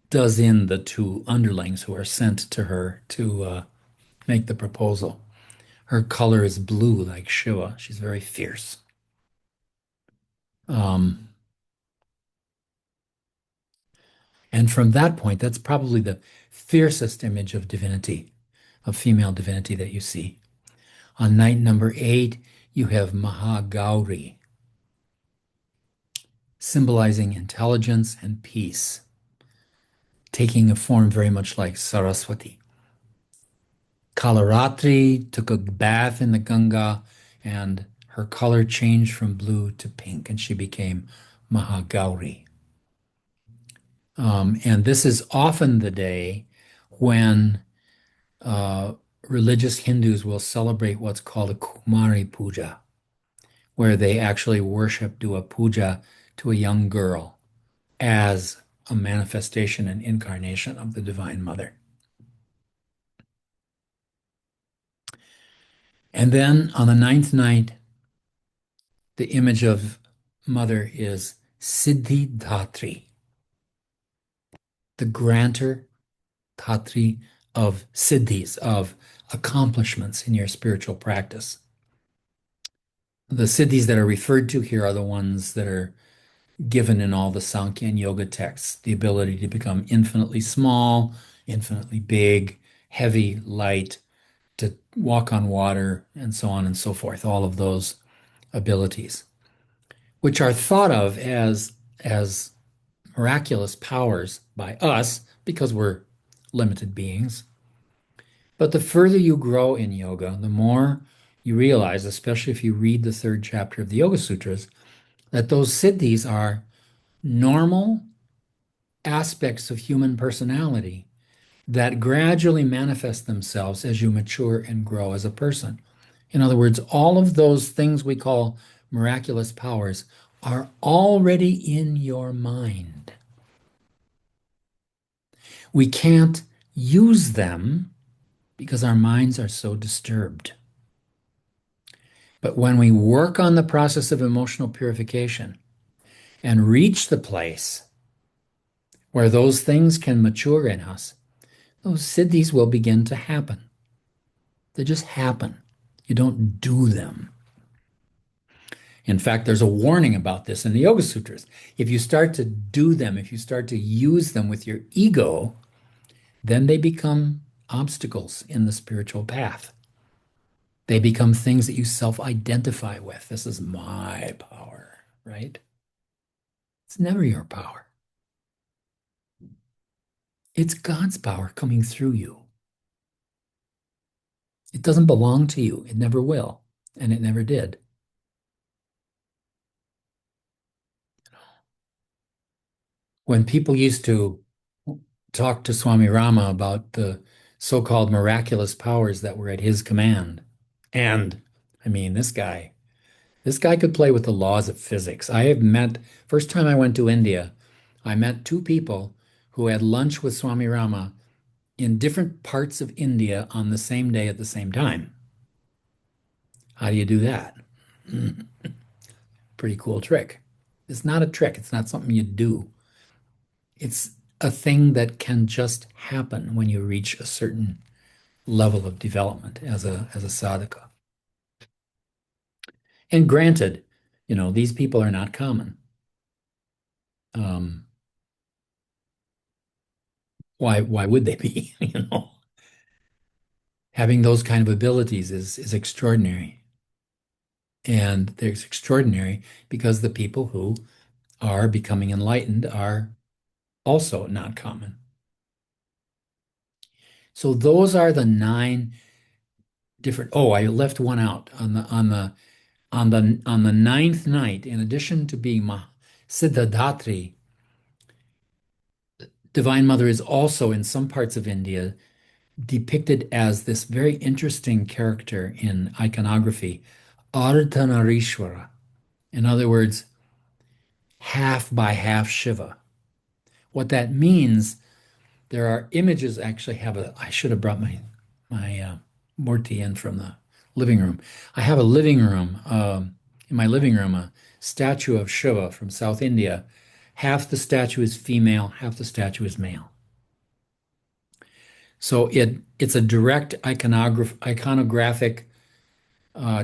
does in the two underlings who are sent to her to make the proposal. Her color is blue like Shiva. She's very fierce. Um, and from that point, that's probably the fiercest image of divinity, of female divinity that you see. On night number 8, you have Mahagauri, symbolizing intelligence and peace, taking a form very much like Saraswati. Kalaratri took a bath in the Ganga, and her color changed from blue to pink, and she became Mahagauri. And this is often the day when religious Hindus will celebrate what's called a Kumari Puja, where they actually worship, do a puja to a young girl as a manifestation and incarnation of the Divine Mother. And then on the 9th night, the image of Mother is Siddhi Dhatri, the grantor, Dhatri, of siddhis, of accomplishments in your spiritual practice. The siddhis that are referred to here are the ones that are given in all the Sankhya and Yoga texts, the ability to become infinitely small, infinitely big, heavy, light, to walk on water, and so on and so forth, all of those abilities, which are thought of as miraculous powers by us because we're limited beings. But the further you grow in yoga, the more you realize, especially if you read the third chapter of the Yoga Sutras, that those siddhis are normal aspects of human personality that gradually manifest themselves as you mature and grow as a person. In other words, all of those things we call miraculous powers are already in your mind. We can't use them because our minds are so disturbed. But when we work on the process of emotional purification and reach the place where those things can mature in us, those siddhis will begin to happen. They just happen. You don't do them. In fact, there's a warning about this in the Yoga Sutras. If you start to do them, if you start to use them with your ego, then they become obstacles in the spiritual path. They become things that you self-identify with. This is my power, right? It's never your power. It's God's power coming through you. It doesn't belong to you. It never will, and it never did. When people used to talk to Swami Rama about the so-called miraculous powers that were at his command, and I mean, this guy could play with the laws of physics. I have met, first time I went to India, I met two people who had lunch with Swami Rama in different parts of India on the same day at the same time. How do you do that? Pretty cool trick. It's not a trick. It's not something you do. It's a thing that can just happen when you reach a certain level of development as a sadhaka. And granted, these people are not common. Um, why would they be? Having those kind of abilities is extraordinary. And they're extraordinary because the people who are becoming enlightened are also not common. So those are the nine different. Oh, I left one out on the ninth night. In addition to being Siddhadatri, Divine Mother is also in some parts of India depicted as this very interesting character in iconography, Ardhanarishwara. In other words, half by half Shiva. What that means, there are images actually have a, I should have brought my Murti in from the living room. I have a living room, in my living room, a statue of Shiva from South India. Half the statue is female, half the statue is male. So it's a direct iconographic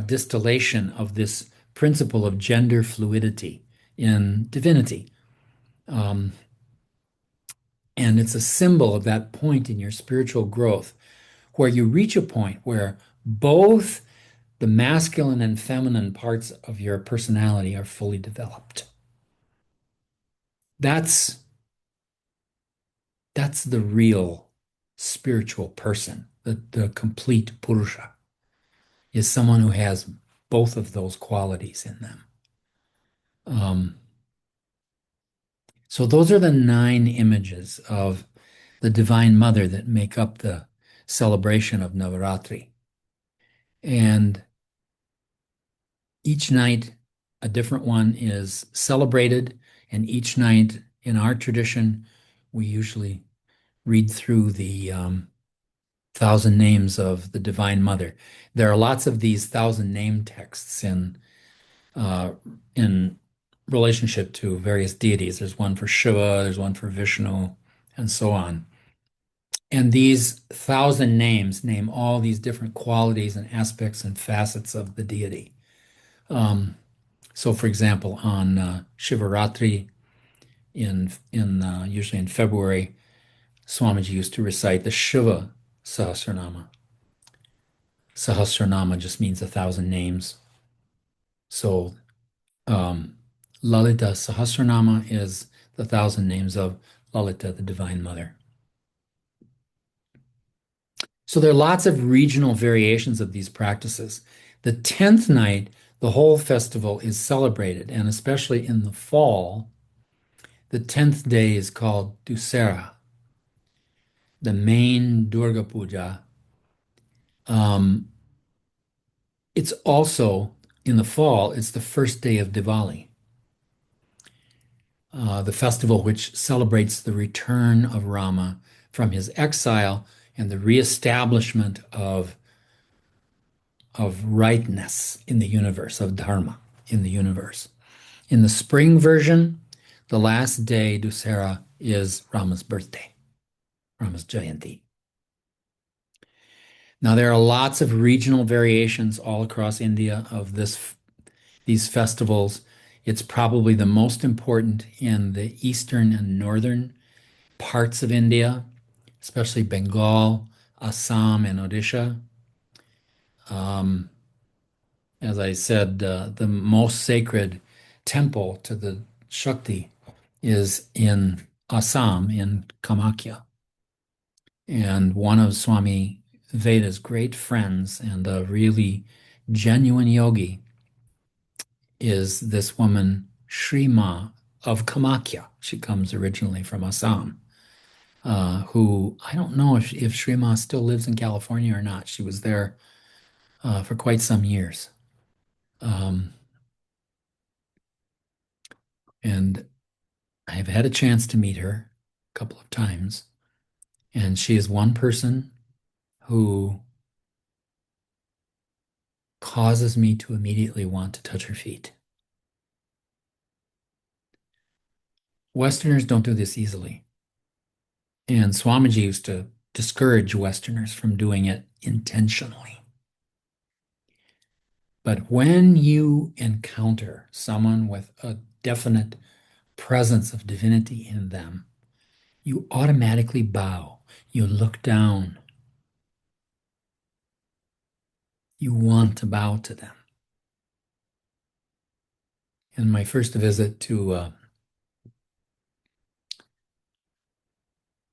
distillation of this principle of gender fluidity in divinity. Um, and it's a symbol of that point in your spiritual growth where you reach a point where both the masculine and feminine parts of your personality are fully developed. That's that's the real spiritual person. The complete Purusha is someone who has both of those qualities in them. Um, so those are the nine images of the Divine Mother that make up the celebration of Navaratri. And each night, a different one is celebrated, and each night in our tradition, we usually read through the thousand names of the Divine Mother. There are lots of these thousand name texts in relationship to various deities. There's one for Shiva, there's one for Vishnu, and so on. And these thousand names name all these different qualities and aspects and facets of the deity. Um, so, for example, on Shivaratri, in usually in February, Swamiji used to recite the Shiva Sahasranama. Sahasranama just means 1,000 names. So, um, Lalita Sahasranama is the 1,000 names of Lalita, the Divine Mother. So there are lots of regional variations of these practices. The 10th night, the whole festival is celebrated, and especially in the fall, the 10th day is called Dussehra, the main Durga Puja. Um, it's also in the fall, it's the first day of Diwali, the festival which celebrates the return of Rama from his exile and the reestablishment of rightness in the universe, of dharma in the universe. In the spring version, the last day, Dussehra, is Rama's birthday, Rama's Jayanti. Now, there are lots of regional variations all across India of these festivals. It's probably the most important in the eastern and northern parts of India, especially Bengal, Assam, and Odisha. Um, as I said, the most sacred temple to the Shakti is in Assam, in Kamakya. And one of Swami Veda's great friends and a really genuine yogi is this woman, Sri Ma of Kamakya. She comes originally from Assam, who I don't know if Sri Ma still lives in California or not. She was there for quite some years. Um, and I've had a chance to meet her a couple of times. And she is one person who causes me to immediately want to touch her feet. Westerners don't do this easily. And Swamiji used to discourage Westerners from doing it intentionally. But when you encounter someone with a definite presence of divinity in them, you automatically bow. You look down. You want to bow to them. In my first visit to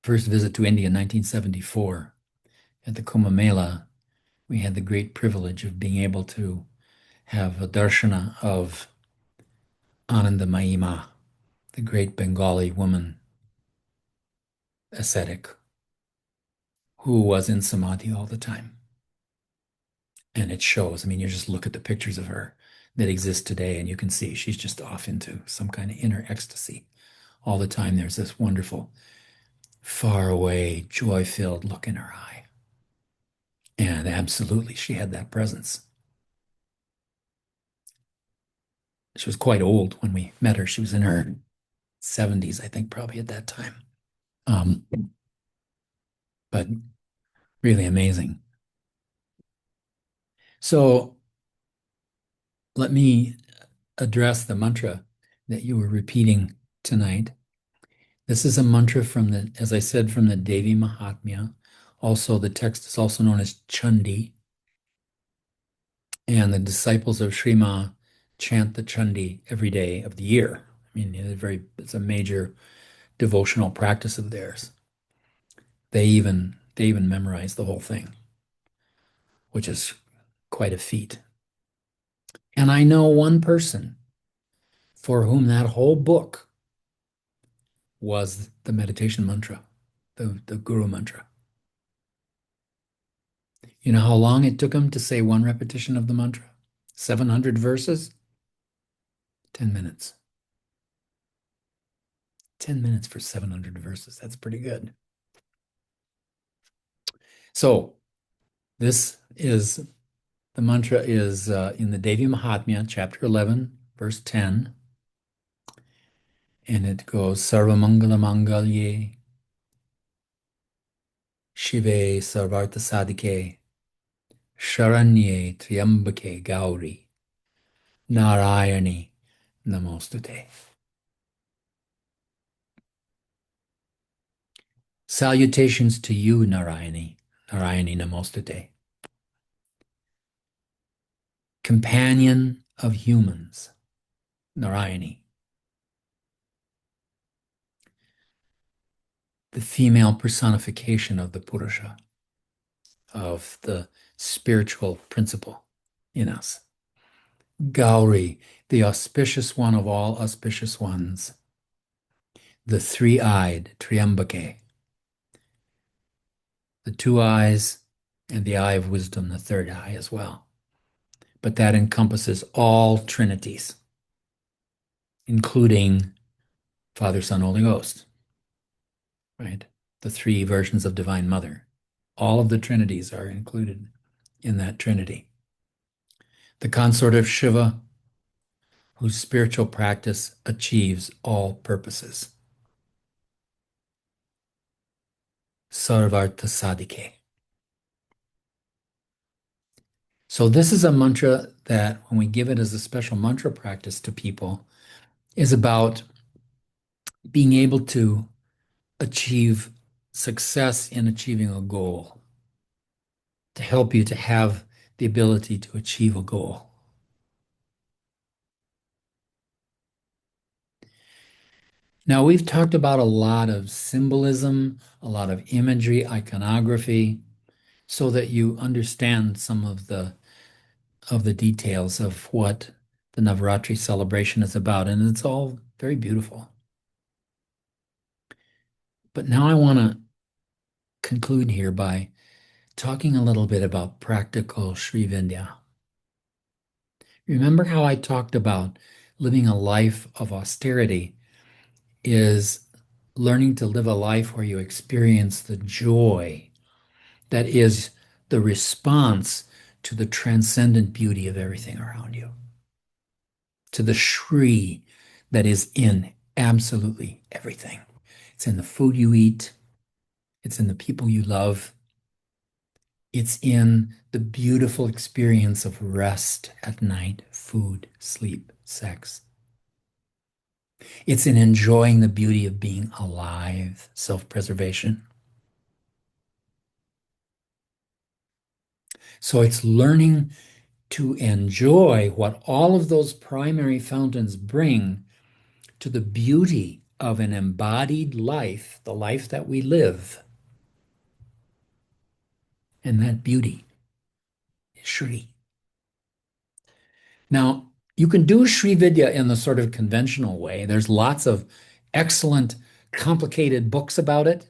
India in 1974, at the Kumbh Mela, we had the great privilege of being able to have a darshana of Anandamayi Ma, the great Bengali woman ascetic who was in samadhi all the time. And it shows. I mean, you just look at the pictures of her that exist today, and you can see she's just off into some kind of inner ecstasy. All the time, there's this wonderful, far away, joy filled look in her eye. And absolutely, she had that presence. She was quite old when we met her. She was in her 70s, I think, probably at that time. Um, but really amazing. So let me address the mantra that you were repeating tonight. This is a mantra from as I said, from the Devi Mahatmya. Also, the text is also known as Chandi. And the disciples of Sri Ma chant the Chandi every day of the year. I mean, it's a major devotional practice of theirs. They even memorize the whole thing, which is quite a feat. And I know one person for whom that whole book was the meditation mantra, the Guru mantra. You know how long it took him to say one repetition of the mantra? 700 verses? 10 minutes. 10 minutes for 700 verses. That's pretty good. So, the mantra is in the Devi Mahatmya, chapter 11, verse 10. And it goes, Sarvamangala Mangalye, Shive Sarvartha Sadike, Sharanye Triambake Gauri, Narayani Namostute. Salutations to you, Narayani, Narayani Namostute. Companion of humans, Narayani. The female personification of the Purusha, of the spiritual principle in us. Gauri, the auspicious one of all auspicious ones, the three-eyed Triambake, the two eyes, and the eye of wisdom, the third eye as well. But that encompasses all trinities, including Father, Son, Holy Ghost, right? The three versions of Divine Mother. All of the trinities are included in that trinity. The consort of Shiva, whose spiritual practice achieves all purposes. Sarvartha Sadhike. So this is a mantra that when we give it as a special mantra practice to people is about being able to achieve success in achieving a goal, to help you to have the ability to achieve a goal. Now, we've talked about a lot of symbolism, a lot of imagery, iconography, so that you understand some of the details of what the Navaratri celebration is about, and it's all very beautiful. But now I want to conclude here by talking a little bit about practical Sri Vidya. Remember how I talked about living a life of austerity is learning to live a life where you experience the joy that is the response to the transcendent beauty of everything around you, to the Shri that is in absolutely everything. It's in the food you eat, it's in the people you love, it's in the beautiful experience of rest at night, food, sleep, sex. It's in enjoying the beauty of being alive, self-preservation. So it's learning to enjoy what all of those primary fountains bring to the beauty of an embodied life, the life that we live. And that beauty is Shri. Now, you can do Sri Vidya in the sort of conventional way. There's lots of excellent, complicated books about it,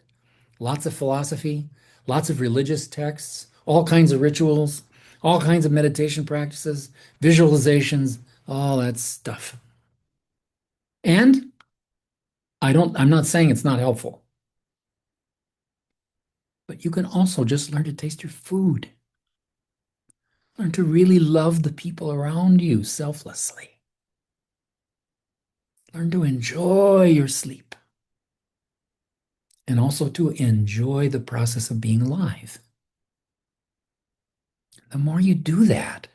lots of philosophy, lots of religious texts, all kinds of rituals, all kinds of meditation practices, visualizations, all that stuff. And I'm not saying it's not helpful, but you can also just learn to taste your food. Learn to really love the people around you selflessly. Learn to enjoy your sleep and also to enjoy the process of being alive. The more you do that,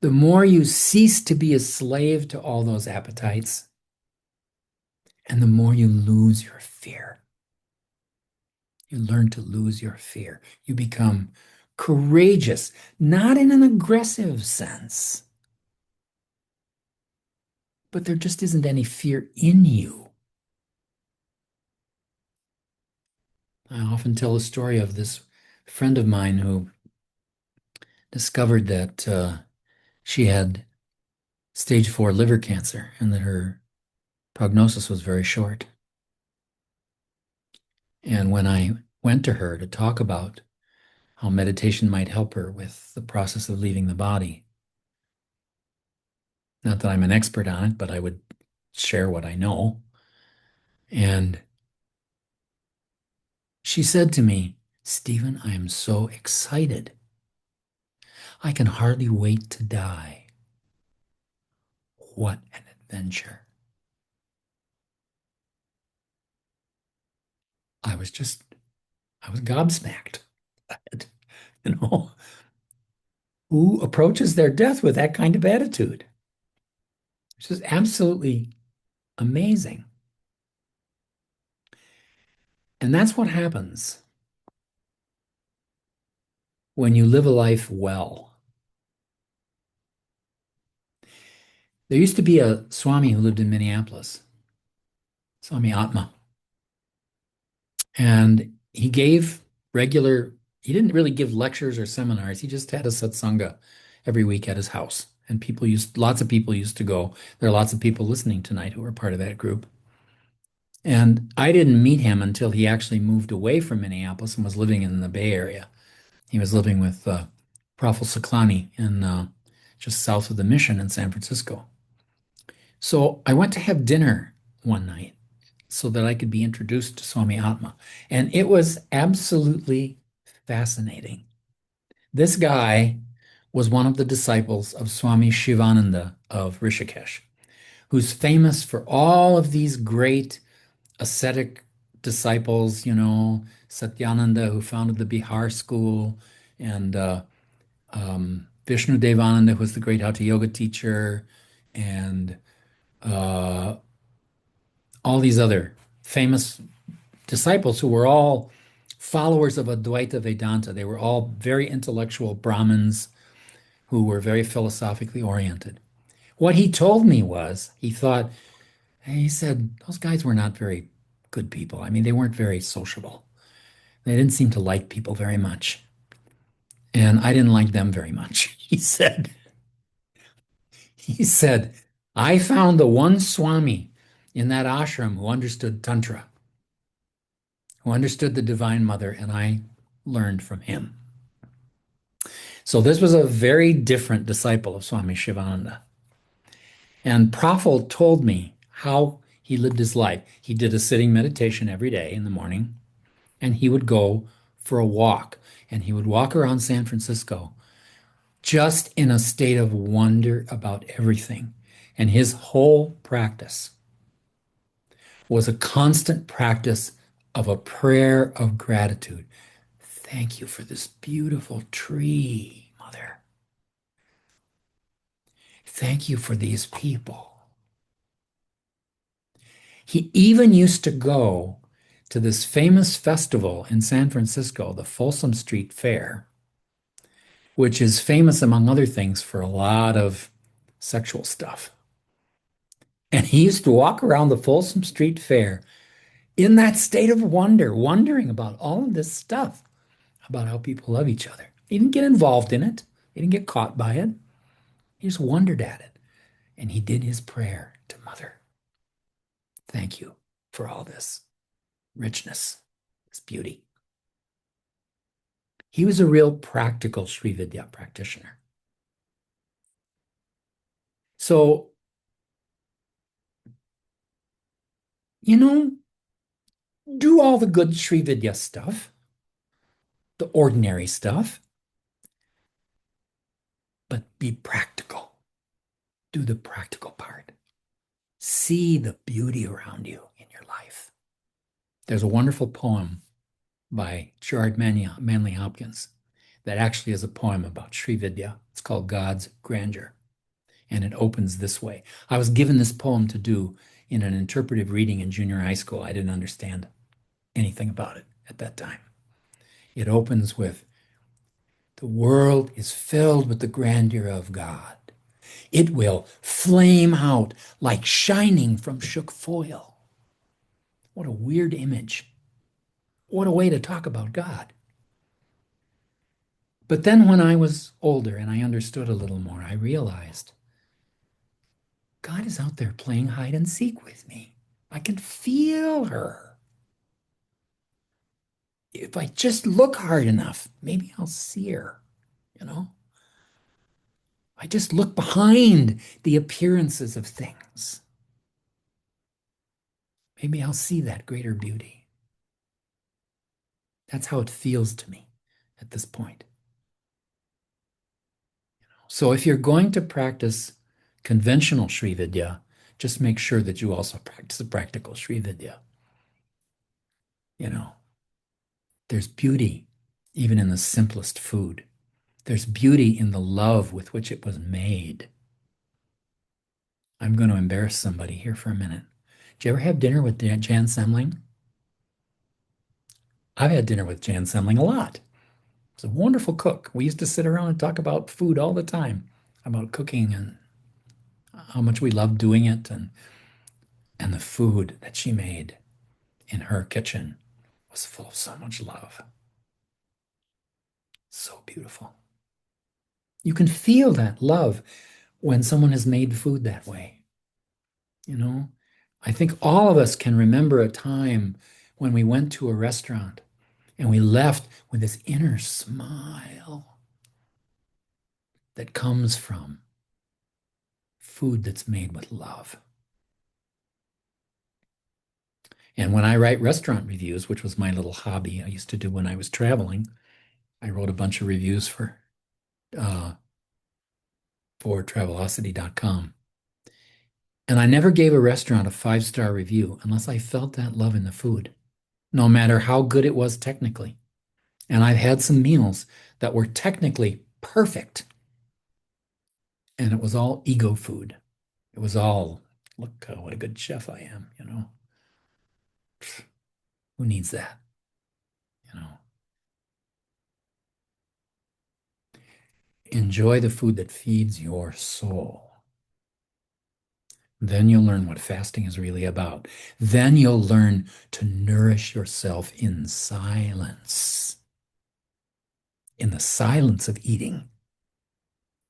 the more you cease to be a slave to all those appetites, and the more you lose your fear. You learn to lose your fear. You become courageous, not in an aggressive sense, but there just isn't any fear in you. I often tell a story of this friend of mine who discovered that she had stage 4 liver cancer and that her prognosis was very short. And when I went to her to talk about how meditation might help her with the process of leaving the body, not that I'm an expert on it, but I would share what I know. And she said to me, "Stephen, I am so excited. I can hardly wait to die. What an adventure." I was gobsmacked. You know, who approaches their death with that kind of attitude? It's just absolutely amazing. And that's what happens when you live a life well. There used to be a Swami who lived in Minneapolis, Swami Atma, and he gave regular He didn't really give lectures or seminars. He just had a satsanga every week at his house. And lots of people used to go. There are lots of people listening tonight who were part of that group. And I didn't meet him until he actually moved away from Minneapolis and was living in the Bay Area. He was living with Praful Saklani in just south of the Mission in San Francisco. So I went to have dinner one night so that I could be introduced to Swami Atma. And it was absolutely fascinating. This guy was one of the disciples of Swami Shivananda of Rishikesh, who's famous for all of these great ascetic disciples, Satyananda, who founded the Bihar school, and Vishnu Devananda, who was the great Hatha Yoga teacher, and uh, all these other famous disciples who were all followers of Advaita Vedanta. They were all very intellectual Brahmins who were very philosophically oriented. What he told me was he said, those guys were not very good people. I mean, they weren't very sociable. They didn't seem to like people very much. And I didn't like them very much. He said, I found the one Swami in that ashram who understood Tantra, who understood the Divine Mother, and I learned from him. So this was a very different disciple of Swami Shivananda. And Praful told me how he lived his life. He did a sitting meditation every day in the morning, and he would go for a walk, and he would walk around San Francisco just in a state of wonder about everything. And his whole practice was a constant practice of a prayer of gratitude. Thank you for this beautiful tree, Mother. Thank you for these people. He even used to go to this famous festival in San Francisco, the Folsom Street Fair, which is famous, among other things, for a lot of sexual stuff. And he used to walk around the Folsom Street Fair in that state of wonder, wondering about all of this stuff, about how people love each other. He didn't get involved in it. He didn't get caught by it. He just wondered at it. And he did his prayer to Mother. Thank you for all this richness, this beauty. He was a real practical Sri Vidya practitioner. So, you know, do all the good Sri Vidya stuff, the ordinary stuff, but be practical. Do the practical part. See the beauty around you in your life. There's a wonderful poem by Gerard Manley Hopkins that actually is a poem about Sri Vidya. It's called God's Grandeur. And it opens this way. I was given this poem to do in an interpretive reading in junior high school. I didn't understand anything about it at that time. It opens with, the world is filled with the grandeur of God. It will flame out like shining from shook foil. What a weird image. What a way to talk about God. But then when I was older and I understood a little more, I realized God is out there playing hide and seek with me. I can feel her. If I just look hard enough, maybe I'll see her, you know? I just look behind the appearances of things. Maybe I'll see that greater beauty. That's how it feels to me at this point. So if you're going to practice conventional Sri Vidya, just make sure that you also practice the practical Sri Vidya. You know, there's beauty even in the simplest food. There's beauty in the love with which it was made. I'm going to embarrass somebody here for a minute. Did you ever have dinner with Jan Semling? I've had dinner with Jan Semling a lot. She's a wonderful cook. We used to sit around and talk about food all the time, about cooking and how much we loved doing it, and the food that she made in her kitchen was full of so much love. so beautiful. You can feel that love when someone has made food that way. You know, I think all of us can remember a time when we went to a restaurant and we left with this inner smile that comes from food that's made with love. And when I write restaurant reviews, which was my little hobby I used to do when I was traveling, I wrote a bunch of reviews uh, for Travelocity.com. And I never gave a restaurant a 5-star review unless I felt that love in the food, no matter how good it was technically. And I've had some meals that were technically perfect, and it was all ego food. It was all, look, what a good chef I am, you know. Who needs that, you know? Enjoy the food that feeds your soul. Then you'll learn what fasting is really about. Then you'll learn to nourish yourself in silence. In the silence of eating,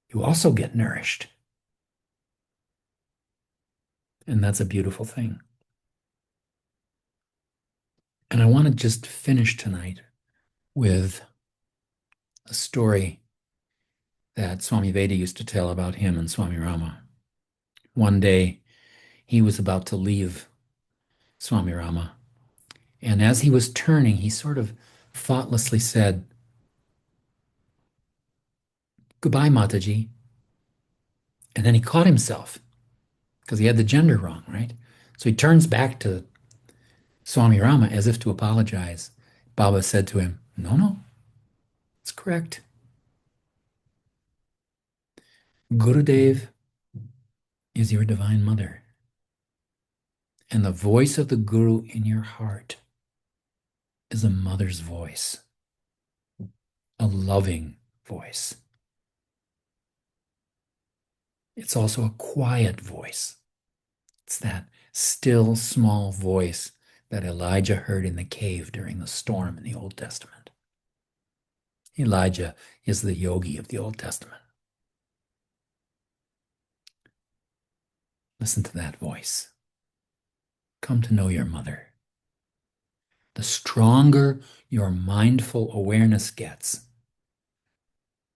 you also get nourished. And that's a beautiful thing. And I want to just finish tonight with a story that Swami Veda used to tell about him and Swami Rama. One day, he was about to leave Swami Rama. And as he was turning, he sort of thoughtlessly said, "Goodbye, Mataji." And then he caught himself because he had the gender wrong, right? So he turns back to Swami Rama as if to apologize. Baba said to him, "No, no, it's correct. Gurudev is your divine mother. And the voice of the Guru in your heart is a mother's voice, a loving voice. It's also a quiet voice. It's that still, small voice that Elijah heard in the cave during the storm in the Old Testament. Elijah is the yogi of the Old Testament. Listen to that voice. Come to know your mother. The stronger your mindful awareness gets,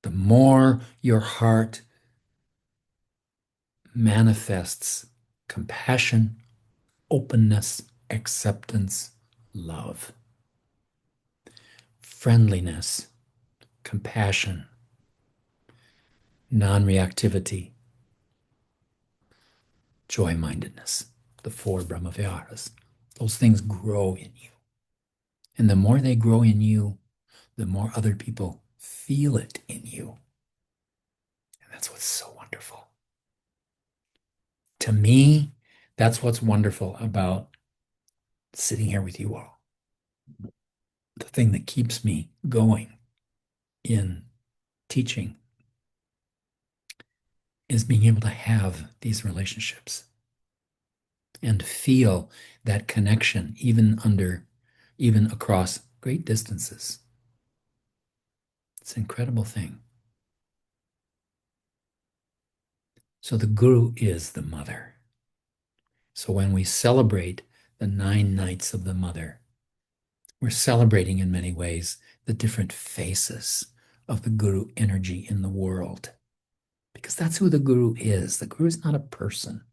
the more your heart manifests compassion, openness, acceptance, love, friendliness, compassion, non-reactivity, joy-mindedness, the 4 Brahmaviharas. Those things grow in you. And the more they grow in you, the more other people feel it in you. And that's what's so wonderful. To me, that's what's wonderful about sitting here with you all. The thing that keeps me going in teaching is being able to have these relationships and feel that connection even across great distances. It's an incredible thing. So the Guru is the mother. So when we celebrate the 9 nights of the mother, we're celebrating in many ways the different faces of the Guru energy in the world. Because that's who the Guru is. The Guru is not a person.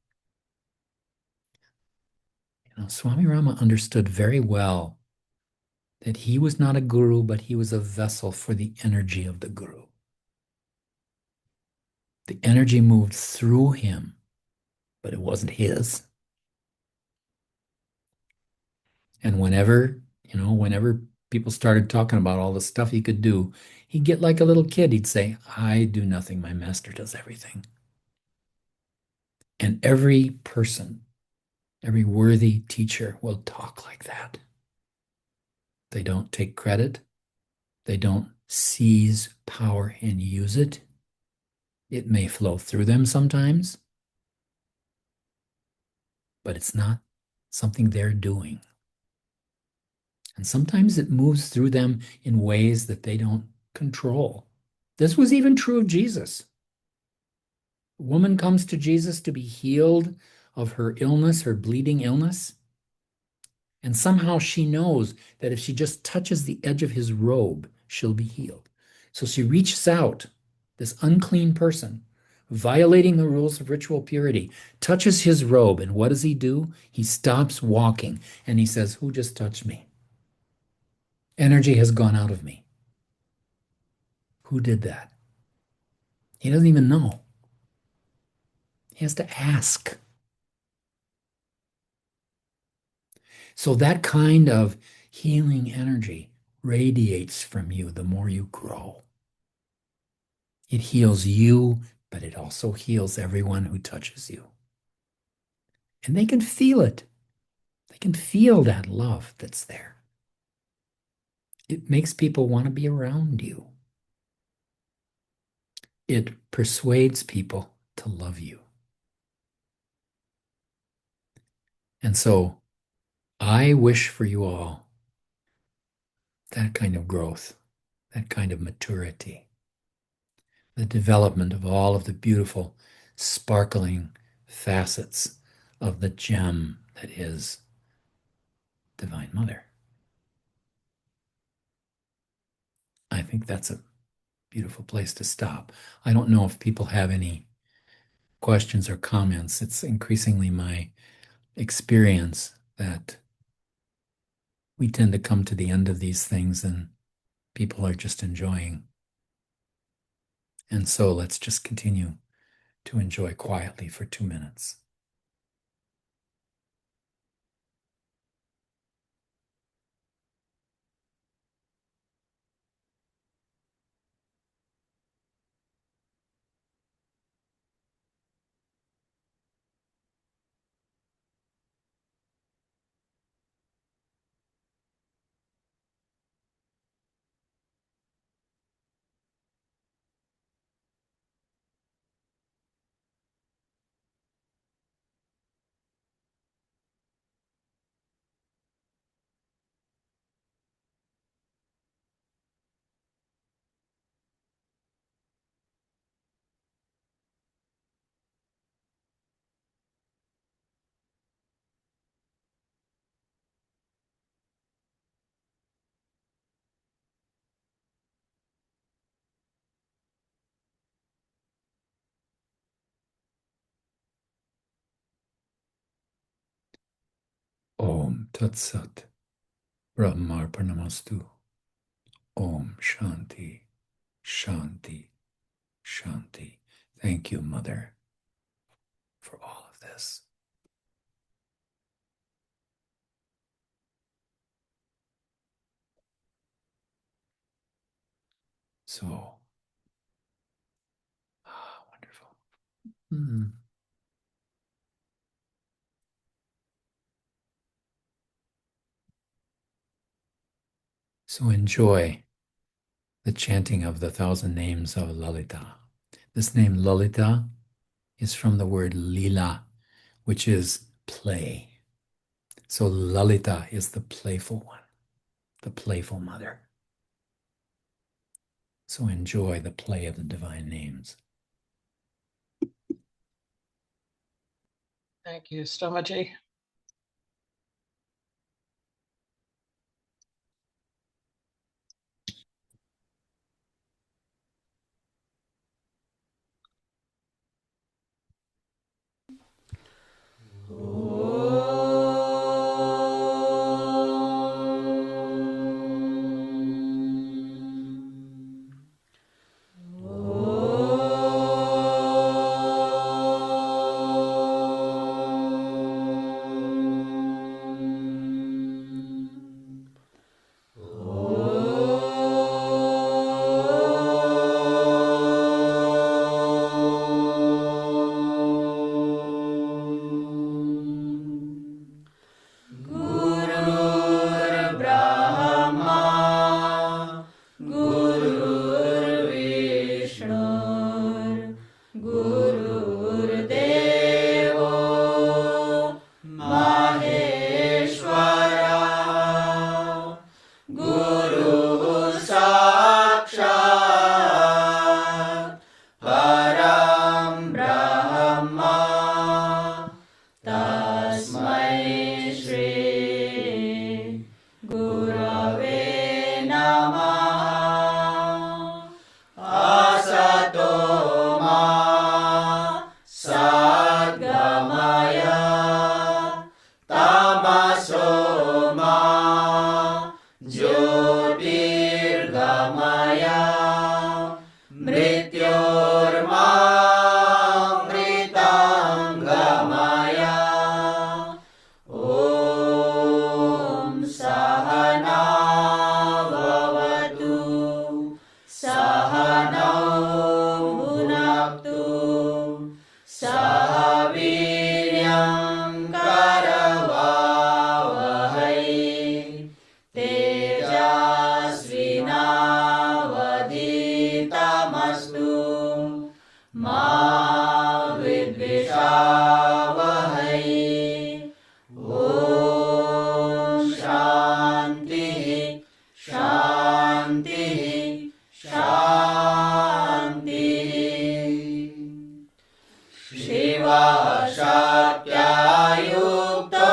You know, Swami Rama understood very well that he was not a guru, but he was a vessel for the energy of the Guru. The energy moved through him, but it wasn't his. And whenever people started talking about all the stuff he could do, he'd get like a little kid. He'd say, "I do nothing. My master does everything." And every person, every worthy teacher will talk like that. They don't take credit. They don't seize power and use it. It may flow through them sometimes, but it's not something they're doing. And sometimes it moves through them in ways that they don't control. This was even true of Jesus. A woman comes to Jesus to be healed of her illness, her bleeding illness. And somehow she knows that if she just touches the edge of his robe, she'll be healed. So she reaches out, this unclean person, violating the rules of ritual purity, touches his robe. And what does he do? He stops walking and he says, "Who just touched me? Energy has gone out of me. Who did that?" He doesn't even know. He has to ask. So that kind of healing energy radiates from you the more you grow. It heals you, but it also heals everyone who touches you. And they can feel it. They can feel that love that's there. It makes people want to be around you. It persuades people to love you. And so I wish for you all that kind of growth, that kind of maturity, the development of all of the beautiful, sparkling facets of the gem that is Divine Mother. I think that's a beautiful place to stop. I don't know if people have any questions or comments. It's increasingly my experience that we tend to come to the end of these things and people are just enjoying. And so let's just continue to enjoy quietly for 2 minutes. Om Tat Sat. Brahmarpanamastu. Om Shanti, Shanti, Shanti. Thank you, Mother, for all of this. So, wonderful. Hmm. So enjoy the chanting of the 1,000 names of Lalita. This name Lalita is from the word lila, which is play. So Lalita is the playful one, the playful mother. So enjoy the play of the divine names. Thank you, Stomaji. मृत्योर्मामृतं गमय ॐ सहना भवतु सहनौ भुनक्तु सह वीर्यं करवावहै तेजस्विनावधीतमस्तु मा विद्विषावहै ॐ शान्तिः शान्तिः शान्तिः शिवः शक्त्या युक्तो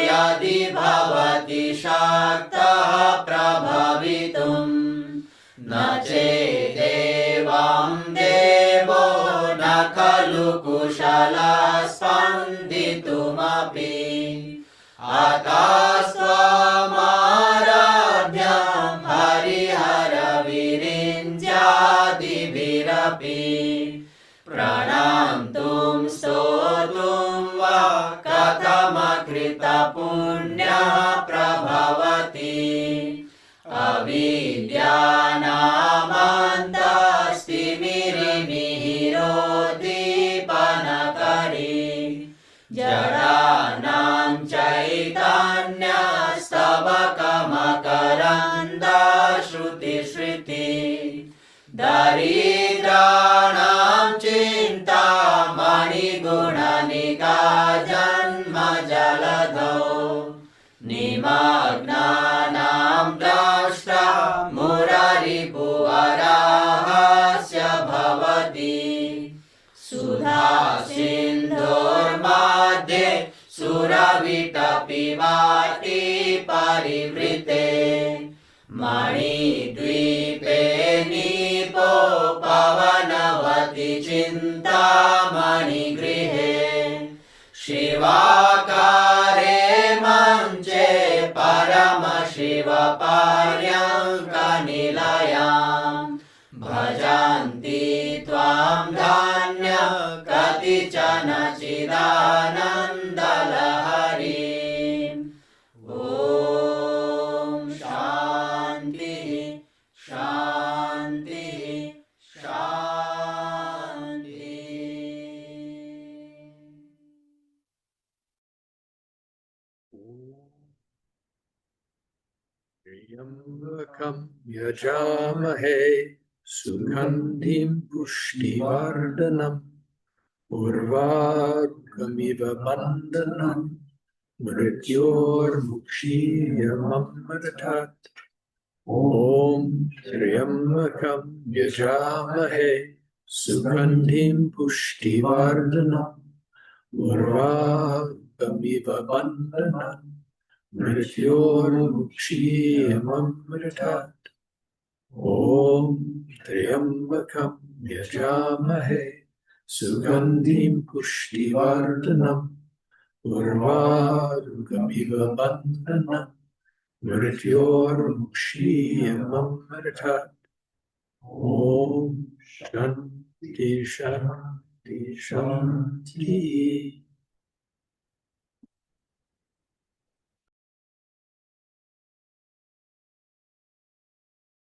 यदि भवति शक्तः प्रभवितुं न चेदेवं देवो न खलु कुशलः स्पन्दितुमपि अतस्त्वमाराध्यं हरिहरविरिञ्चादिभिरपि प्रणन्तुं स्तोतुं वा कथमकृतपुण्यः प्रभवति अविद्यानामन्तस्तिमिरमिहिरोद्दीपनकरी जडानां चैतन्यस्तबकमकरन्दश्रुतिश्रुति दरिद्राणां चिन्तामणिगुणनिका जन्मजलधौ निमग्नानां द्रष्टा मुरारिपुवराहस्य भवति सुधा सिन्धोर्मध्ये सुरविटपिवाटी परिवृते मणिद्वीपे नीपो पवनवति चिन्तामणिगृहे शिवाकारे मञ्चे परमशिवपर्यङ्कनिलयां भजन्ति त्वां धान्य कतिचन चिदानन्दलहरीम् ॐ शान्तिः शान्तिः त्र्यम्बकं यजामहे सुगन्धिं पुष्टिवर्धनम् उर्वारुकमिव बन्धनं मृत्योर्मुक्षीयममृतात् ॐ त्र्यम्बकं यजामहे सुगन्धिं पुष्टिवर्धनम् उर्वारुकमिव बन्धनं मृत्योर्मुक्षीयममृतात् ॐ त्र्यम्बकं यजामहे सुगन्धिं पुष्टिवर्धनम् उर्वारुकमिव बन्धनं मृत्योर्मुक्षीयममृतात् ॐ शान्ति शान्ति शान्तिः